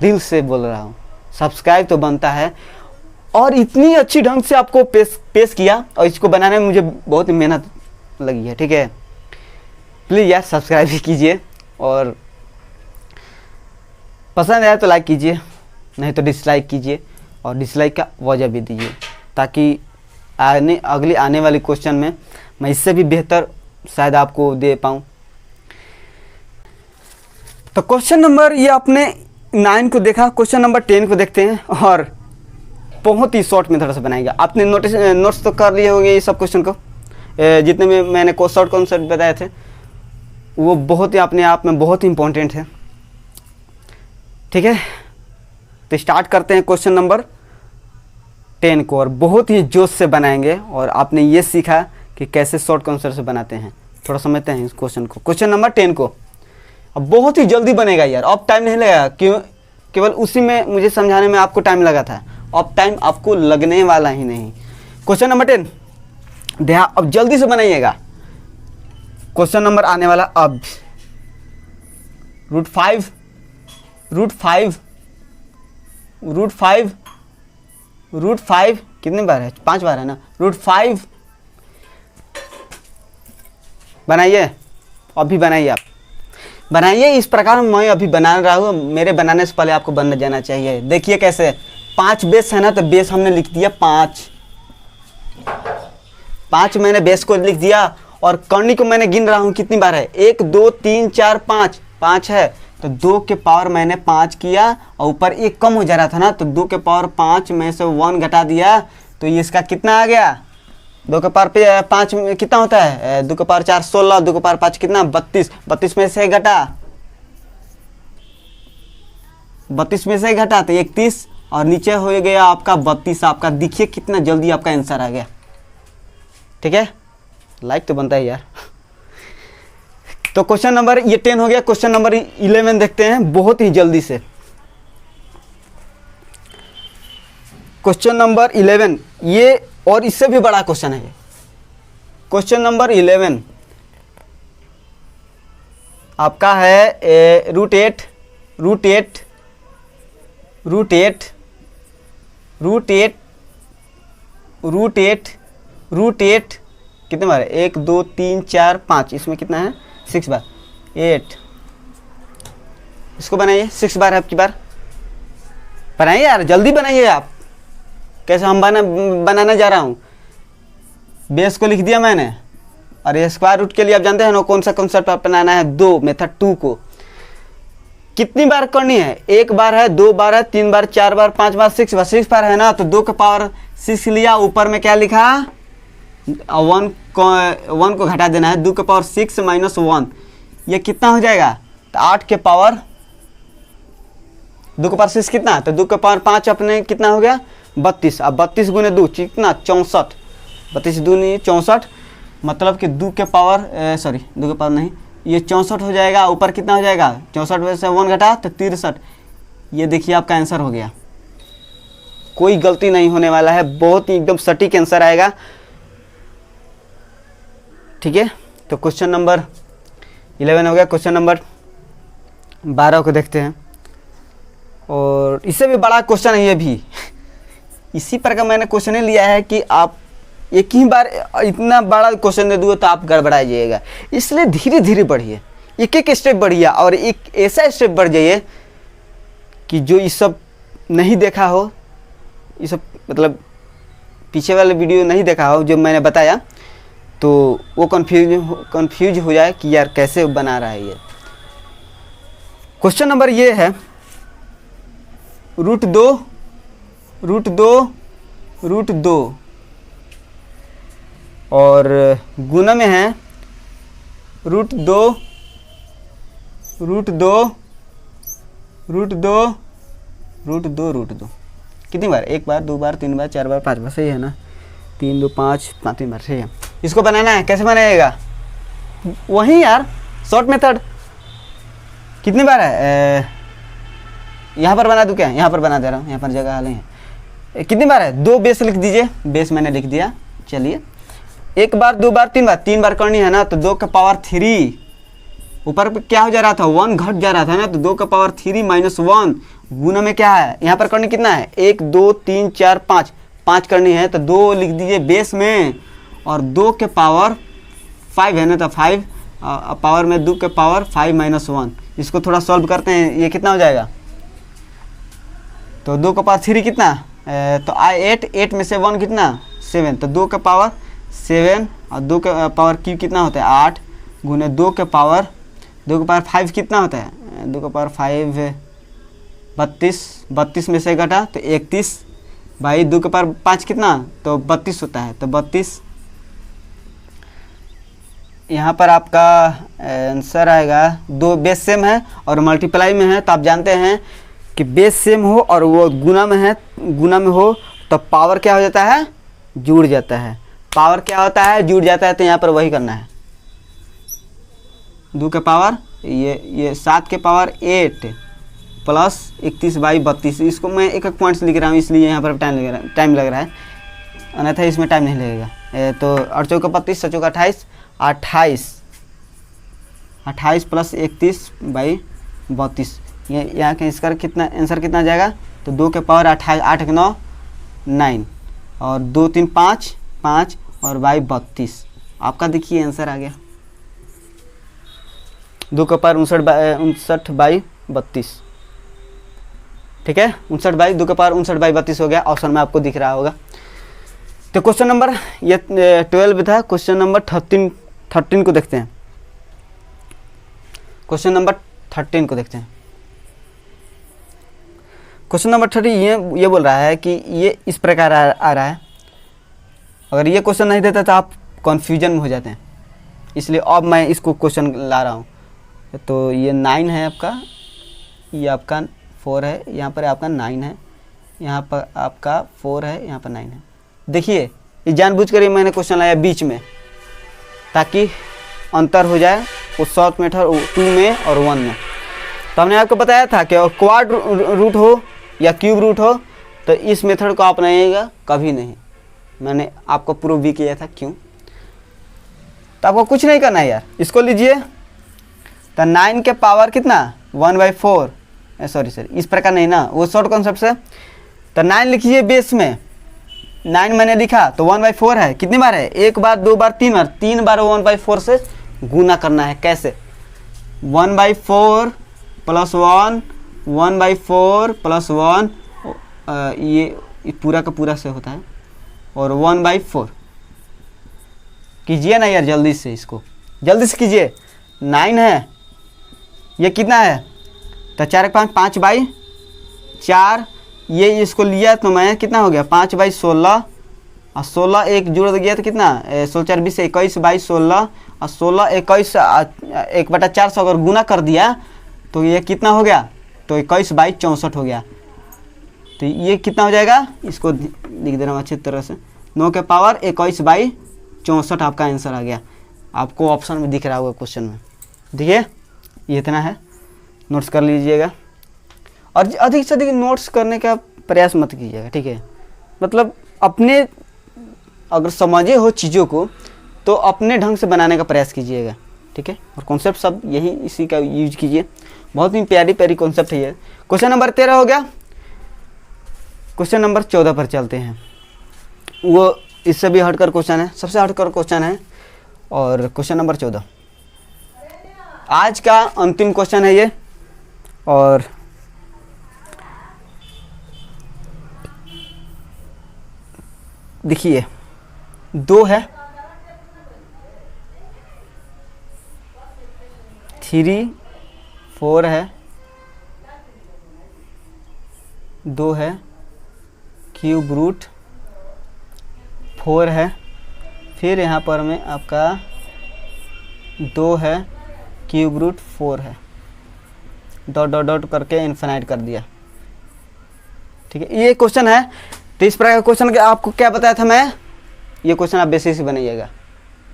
दिल से बोल रहा हूं, सब्सक्राइब तो बनता है। और इतनी अच्छी ढंग से आपको पेश किया और इसको बनाने में मुझे बहुत मेहनत लगी है। ठीक है, प्लीज़ यार सब्सक्राइब भी कीजिए और पसंद आया तो लाइक कीजिए, नहीं तो डिसलाइक कीजिए और डिसलाइक का वजह भी दीजिए, ताकि अगली आने वाली क्वेश्चन में मैं इससे भी बेहतर शायद आपको दे पाऊँ। तो क्वेश्चन नंबर ये आपने 9 को देखा, क्वेश्चन नंबर 10 को देखते हैं और बहुत ही शॉर्ट मेथड से बनाएगा। आपने नोट्स तो कर लिए होंगे ये सब क्वेश्चन को, जितने में मैंने शॉर्ट कॉन्सेप्ट बताए थे वो बहुत ही अपने आप में बहुत ही इंपॉर्टेंट है। ठीक है, तो स्टार्ट करते हैं क्वेश्चन नंबर 10 को और बहुत ही जोश से बनाएंगे। और आपने ये सीखा कि कैसे शॉर्ट कॉन्सेप्ट से बनाते हैं, थोड़ा समझते हैं इस क्वेश्चन को। क्वेश्चन नंबर 10 को अब बहुत ही जल्दी बनेगा यार, अब टाइम नहीं लगेगा। क्यों? केवल उसी में मुझे समझाने में आपको टाइम लगा था, अब टाइम आपको लगने वाला ही नहीं। क्वेश्चन नंबर 10 ध्यान, अब जल्दी से बनाइएगा। क्वेश्चन नंबर आने वाला अब रूट फाइव कितने बार है? 5 बार है ना। रूट 5 बनाइए, अभी बनाइए, आप बनाइए इस प्रकार मैं अभी बना रहा हूँ। मेरे बनाने से पहले आपको बन जाना चाहिए। देखिए कैसे 5 बेस है ना, तो बेस हमने लिख दिया 5 मैंने बेस को लिख दिया और कर्णी को मैंने गिन रहा हूँ कितनी बार है। 1 2 3 4 5 है, तो 2 के पावर मैंने 5 किया और ऊपर 1 कम हो जा रहा था ना, तो 2 के पावर 5 में से 1 घटा दिया, तो ये इसका कितना आ गया? 2 के पावर 5 कितना होता है? 2 के पावर 4 16, 2 के पावर 5 कितना? 32। 32 में से घटा 32 में से घटा तो 31 और नीचे हो गया आपका 32। आपका देखिए कितना जल्दी आपका आंसर आ गया। ठीक है, लाइक तो बनता है यार। तो क्वेश्चन नंबर ये 10 हो गया। क्वेश्चन नंबर 11 देखते हैं बहुत ही जल्दी से। क्वेश्चन नंबर 11 ये और इससे भी बड़ा क्वेश्चन है। क्वेश्चन नंबर 11 आपका है रूट एट कितने बार है? 1 2 3 4 5, इसमें कितना है? 6 बार। 8 इसको बनाइए 6 बार है आपकी बार। बनाइए यार, जल्दी बनाइए आप। कैसे हम बनाने जा रहा हूँ। बेस को लिख दिया मैंने और ये स्क्वायर रूट के लिए आप जानते हैं ना कौन सा कॉन्सेप्ट अपनाना है? 2 मेथड 2 को कितनी बार करनी है? 1 बार है, 2 बार है, 3 बार, 4 बार, 5 बार, 6 बार। 6 बार है ना, तो 2 के पावर 6 लिया, ऊपर में क्या लिखा? 1 को घटा देना है। 2 के पावर 6 माइनस 1 ये कितना हो जाएगा? तो 8 के पावर 2 के पावर 6 कितना? तो 2 के पावर 5 अपने कितना हो गया? 32। अब 32 गुने 2 कितना? 64। 32 दूनी 64, मतलब कि 2 के पावर 2 के पावर नहीं, ये 64 हो जाएगा। ऊपर कितना हो जाएगा? 64 में से 1 घटा तो 63। ये देखिए आपका आंसर हो गया। कोई गलती नहीं होने वाला है, बहुत ही एकदम सटीक आंसर आएगा। ठीक है, तो क्वेश्चन नंबर 11 हो गया। क्वेश्चन नंबर 12 को देखते हैं और इससे भी बड़ा क्वेश्चन है ये भी। इसी प्रकार मैंने क्वेश्चन लिया है कि आप एक ही बार इतना बड़ा क्वेश्चन दे दूँ तो आप गड़बड़ा जाइएगा, इसलिए धीरे धीरे बढ़िए, एक एक स्टेप बढ़िए और एक ऐसा स्टेप बढ़ जाइए कि जो ये सब नहीं देखा हो, ये सब मतलब पीछे वाले वीडियो नहीं देखा हो जो मैंने बताया, तो वो कंफ्यूज हो जाए कि यार कैसे बना रहा है ये। क्वेश्चन नंबर ये है, √2 और गुना में है √2 कितनी बार, 1 बार 2 बार 3 बार 4 बार 5 बार, सही है ना, 3 2 5 3 बार, सही है। इसको बनाना है, कैसे बनाएगा, वही यार शॉर्ट मेथड। कितनी बार है, यहाँ पर बना दूँ क्या, यहाँ पर बना दे रहा हूँ, यहाँ पर जगह हाल है। कितनी बार है, 2 बेस लिख दीजिए, बेस मैंने लिख दिया। चलिए 1 बार 2 बार 3 बार करनी है ना, तो 2 का पावर 3, ऊपर पे क्या हो जा रहा था, 1 घट जा रहा था ना, तो 2 का पावर 3 - 1 गुना में क्या है, यहाँ पर करनी कितना है, 1 2 3 4 5 करनी है, तो 2 लिख दीजिए बेस में, और 2 के पावर 5 है ना, तो 5 पावर में 2 के पावर 5 - 1। इसको थोड़ा सॉल्व करते हैं, ये कितना हो जाएगा, तो 2 का पावर 3 कितना, तो 8 में से 1 कितना 7, तो 2 का पावर 7 और 2 का पावर क्यूब कितना होता है 8 गुने 2 के पावर 5 कितना होता है, 2 का पावर 5 32 में से घटा तो 31 भाई 2 के पावर 5 कितना, तो 32 होता है, तो 32 यहाँ पर आपका आंसर आएगा। 2 बेस सेम है और मल्टीप्लाई में है, तो आप जानते हैं कि बेस सेम हो और वो गुना में हो तो पावर क्या हो जाता है, जुड़ जाता है। पावर क्या होता है, जुड़ जाता है, तो यहाँ पर वही करना है। 2 के पावर ये 7 के पावर 8 प्लस 31/32, इसको मैं एक पॉइंट्स लिख रहा हूँ इसलिए यहाँ पर टाइम लग रहा है, अन्यथा इसमें टाइम नहीं लगेगा। तो 8 चौका 32 7 चौका 28 प्लस 31/32, ये यहाँ के इसका कितना आंसर कितना जाएगा, तो 2 के पावर 28 8 के 9 9 और 2 3 5 और 32 आपका देखिए आंसर आ गया। 2 के पावर 59/32, ठीक है, 59/2 के पावर 59/32 हो गया, ऑप्शन में आपको दिख रहा होगा। तो क्वेश्चन नंबर ये 12 था, क्वेश्चन नंबर 13 को देखते हैं। क्वेश्चन नंबर 13 को देखते हैं। क्वेश्चन नंबर 13 ये बोल रहा है कि ये इस प्रकार आ रहा है। अगर ये क्वेश्चन नहीं देता तो आप कन्फ्यूजन में हो जाते हैं, इसलिए अब मैं इसको क्वेश्चन ला रहा हूँ। तो ये 9 है आपका, ये आपका 4 है, यहाँ पर आपका 9 है, यहाँ पर आपका 4 है, यहाँ पर 9 है। देखिए ये जानबूझकर ही मैंने क्वेश्चन लाया बीच में, ताकि अंतर हो जाए वो शॉर्ट मेथड 2 में और 1 में। तो हमने आपको बताया था कि क्वाड रूट हो या क्यूब रूट हो तो इस मेथड को अपनाइएगा कभी नहीं। मैंने आपको प्रूव भी किया था क्यों। तो आपको कुछ नहीं करना है यार, इसको लीजिए, तो 9 के पावर कितना 1/4, सॉरी इस प्रकार नहीं ना, वो शॉर्ट कॉन्सेप्ट से। तो 9 लिखिए बेस में, 9 मैंने लिखा तो 1/4 है, कितनी बार है, 1 बार 2 बार 3 बार, 3 बार 1/4 से गुना करना है। कैसे, 1/4 + 1 1/4 + 1 ये पूरा का पूरा से होता है, और 1/4 कीजिए ना यार, जल्दी से इसको जल्दी से कीजिए। 9 है, ये कितना है, तो 4 5 5/4, ये इसको लिया तो मैं कितना हो गया 5/16 और 16 एक जुड़ गया तो कितना 16 4 20 21/16 और 16 21 1/400 अगर गुना कर दिया तो ये कितना हो गया, तो 21/64 हो गया। तो ये कितना हो जाएगा, इसको लिख दे रहा हूँ अच्छी तरह से, 9 के पावर 21/64 आपका आंसर आ गया। आपको ऑप्शन में दिख रहा होगा क्वेश्चन में, देखिए ये इतना है, नोट्स कर लीजिएगा और अधिक से अधिक नोट्स करने का प्रयास मत कीजिएगा, ठीक है। मतलब अपने अगर समझे हो चीज़ों को तो अपने ढंग से बनाने का प्रयास कीजिएगा, ठीक है। और कॉन्सेप्ट सब यही इसी का यूज कीजिए, बहुत ही प्यारी प्यारी कॉन्सेप्ट है ये। क्वेश्चन नंबर 13 हो गया। क्वेश्चन नंबर 14 पर चलते हैं, वो इससे भी हटकर क्वेश्चन है, सबसे हटकर क्वेश्चन है। और क्वेश्चन नंबर 14 आज का अंतिम क्वेश्चन है ये। और देखिए 2 है, 3 4 है, 2 है, क्यूब रूट 4 है, फिर यहाँ पर में आपका 2 है, क्यूब रूट 4 है, डॉट डॉट डॉट करके इन्फिनाइट कर दिया। ठीक है, ये क्वेश्चन है। तो इस प्रकार का क्वेश्चन के आपको क्या बताया था मैं, ये क्वेश्चन आप बेसिक से बनाइएगा।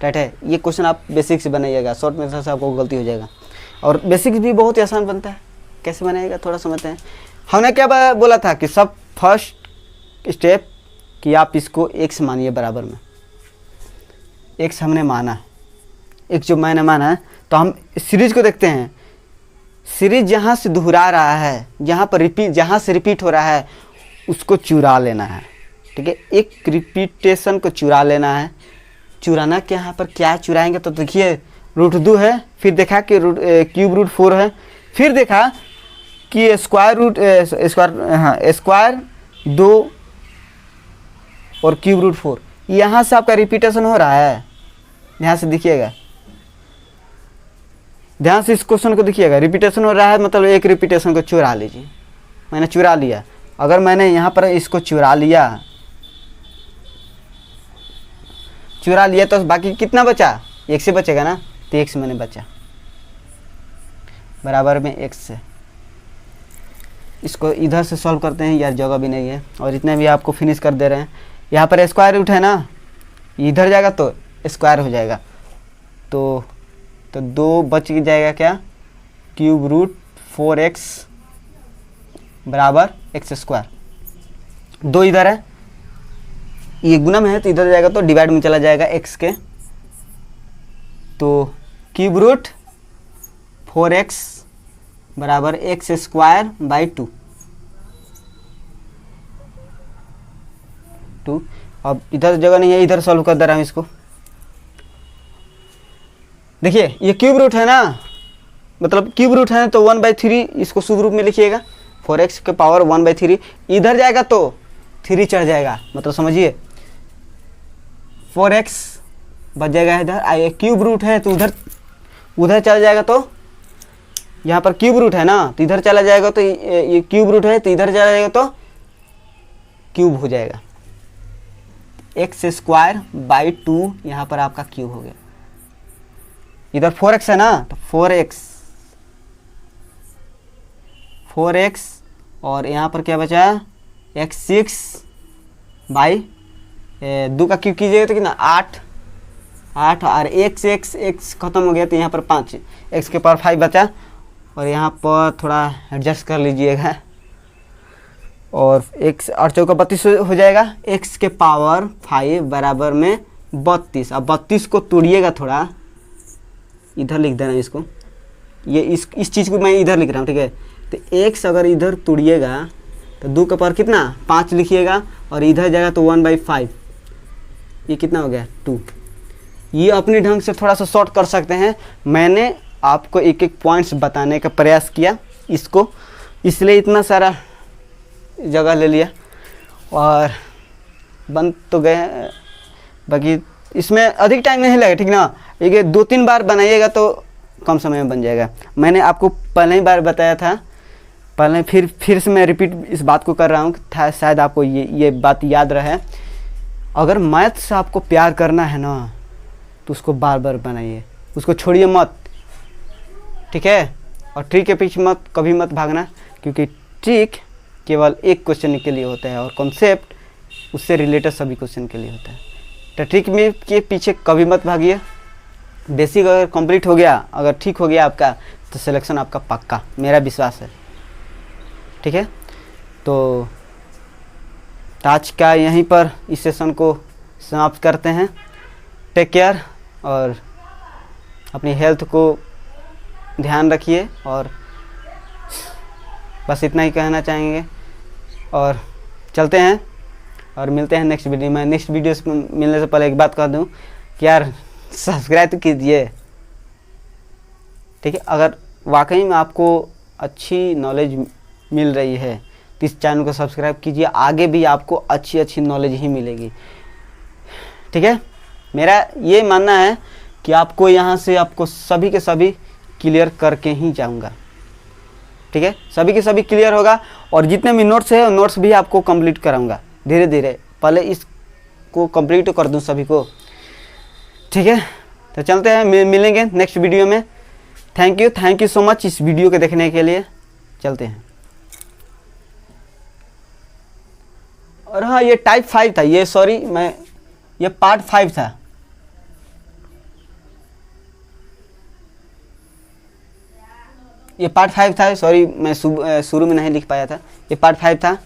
राइट है, ये क्वेश्चन आप बेसिक से बनाइएगा, शॉर्ट मेथड से आपको गलती हो जाएगा। और बेसिक भी बहुत ही आसान बनता है, कैसे बनाएगा थोड़ा समझते हैं। हमने क्या बोला था कि सब फर्स्ट स्टेप कि आप इसको x मानिए बराबर में, x हमने माना, x जो मैंने माना है। तो हम सीरीज को देखते हैं, सीरीज जहाँ से दोहरा रहा है, जहाँ से रिपीट हो रहा है उसको चुरा लेना है। ठीक है, एक रिपीटेशन को चुरा लेना है। चुराना क्या, यहाँ पर क्या चुराएंगे, तो देखिए √2 है, फिर देखा कि क्यूब रूट 4 है, फिर देखा कि स्क्वायर 2 और क्यूब रूट 4, यहाँ से आपका रिपीटेशन हो रहा है। यहाँ से देखिएगा, ध्यान से इस क्वेश्चन को देखिएगा, रिपीटेशन हो रहा है, मतलब एक रिपीटेशन को चुरा लीजिए। मैंने चुरा लिया, अगर मैंने यहाँ पर इसको चुरा लिया तो बाकी कितना बचा, x से बचेगा ना, तो x मैंने बचा बराबर में x से। इसको इधर से सॉल्व करते हैं, यार जगह भी नहीं है, और इतने भी आपको फिनिश कर दे रहे हैं। यहाँ पर स्क्वायर रूट है ना, इधर जाएगा तो स्क्वायर हो जाएगा, तो 2 बच जाएगा क्या, क्यूब रूट 4x बराबर x²। 2 इधर है, ये गुना में है तो इधर जाएगा तो डिवाइड में चला जाएगा x के, तो क्यूब रूट 4x बराबर x² /2। अब इधर जगह नहीं है, इधर सॉल्व कर दे रहा हूँ इसको। देखिए ये क्यूब रूट है ना, मतलब क्यूब रूट है तो 1/3 इसको शुद्ध रूप में लिखिएगा, 4x के पावर 1/3। इधर जाएगा तो 3 चढ़ जाएगा, मतलब समझिए 4x बच जाएगा इधर, क्यूब रूट है तो उधर चला जाएगा, तो यहाँ पर क्यूब रूट है ना, तो इधर चला जाएगा, तो ये क्यूब रूट है तो इधर चला जाएगा तो क्यूब हो जाएगा, x²/2 यहाँ पर आपका क्यूब हो गया। इधर 4x है ना, तो 4x और यहाँ पर क्या बचा, x6/2 का क्यूब कीजिएगा तो कितना 8 और x खत्म हो गया तो यहाँ पर 5, x के पावर 5 बचा, और यहाँ पर थोड़ा एडजस्ट कर लीजिएगा, और x और चौका 32 हो जाएगा, x के पावर 5 बराबर में 32। अब 32 को तोड़िएगा, थोड़ा इधर लिख देना इसको, ये इस चीज़ को मैं इधर लिख रहा हूँ। ठीक है, तो x अगर इधर तोड़िएगा तो 2 का पावर कितना 5 लिखिएगा, और इधर जाएगा तो 1/5, ये कितना हो गया 2। ये अपने ढंग से थोड़ा सा शॉर्ट कर सकते हैं, मैंने आपको एक एक पॉइंट्स बताने का प्रयास किया इसको, इसलिए इतना सारा जगह ले लिया और बन तो गए। बाकी इसमें अधिक टाइम नहीं लगेगा, ठीक ना, ये 2-3 बार बनाइएगा तो कम समय में बन जाएगा। मैंने आपको पहले ही बार बताया था, पहले फिर से मैं रिपीट इस बात को कर रहा हूँ, शायद आपको ये बात याद रहे। अगर मैथ से आपको प्यार करना है ना, तो उसको बार बार बनाइए, उसको छोड़िए मत, ठीक है। और ट्रिक के पीछे कभी मत भागना, क्योंकि ट्रिक केवल एक क्वेश्चन के लिए होता है और कॉन्सेप्ट उससे रिलेटेड सभी क्वेश्चन के लिए होता है। तो ट्रिक में के पीछे कभी मत भागिए। बेसिक अगर कंप्लीट हो गया, अगर ठीक हो गया आपका, तो सिलेक्शन आपका पक्का, मेरा विश्वास है, ठीक है। तो आज का यहीं पर इस सेशन को समाप्त करते हैं। टेक केयर और अपनी हेल्थ को ध्यान रखिए, और बस इतना ही कहना चाहेंगे, और चलते हैं और मिलते हैं नेक्स्ट वीडियो में। नेक्स्ट वीडियो से मिलने से पहले एक बात कह दूं कि यार सब्सक्राइब तो कीजिए, ठीक है। अगर वाकई में आपको अच्छी नॉलेज मिल रही है तो इस चैनल को सब्सक्राइब कीजिए, आगे भी आपको अच्छी नॉलेज ही मिलेगी, ठीक है। मेरा ये मानना है कि आपको यहाँ से आपको सभी के सभी क्लियर करके ही जाऊंगा। ठीक है, सभी के सभी क्लियर होगा, और जितने भी नोट्स है नोट्स भी आपको कंप्लीट कराऊंगा धीरे धीरे। पहले इसको कंप्लीट कर दूं सभी को। ठीक है, तो चलते हैं, मिलेंगे नेक्स्ट वीडियो में। थैंक यू सो मच इस वीडियो को देखने के लिए। चलते हैं। और हाँ, ये टाइप 5 था, ये सॉरी ये पार्ट 5 था। ये पार्ट 5 था, सॉरी मैं शुरू में नहीं लिख पाया था, ये पार्ट 5 था।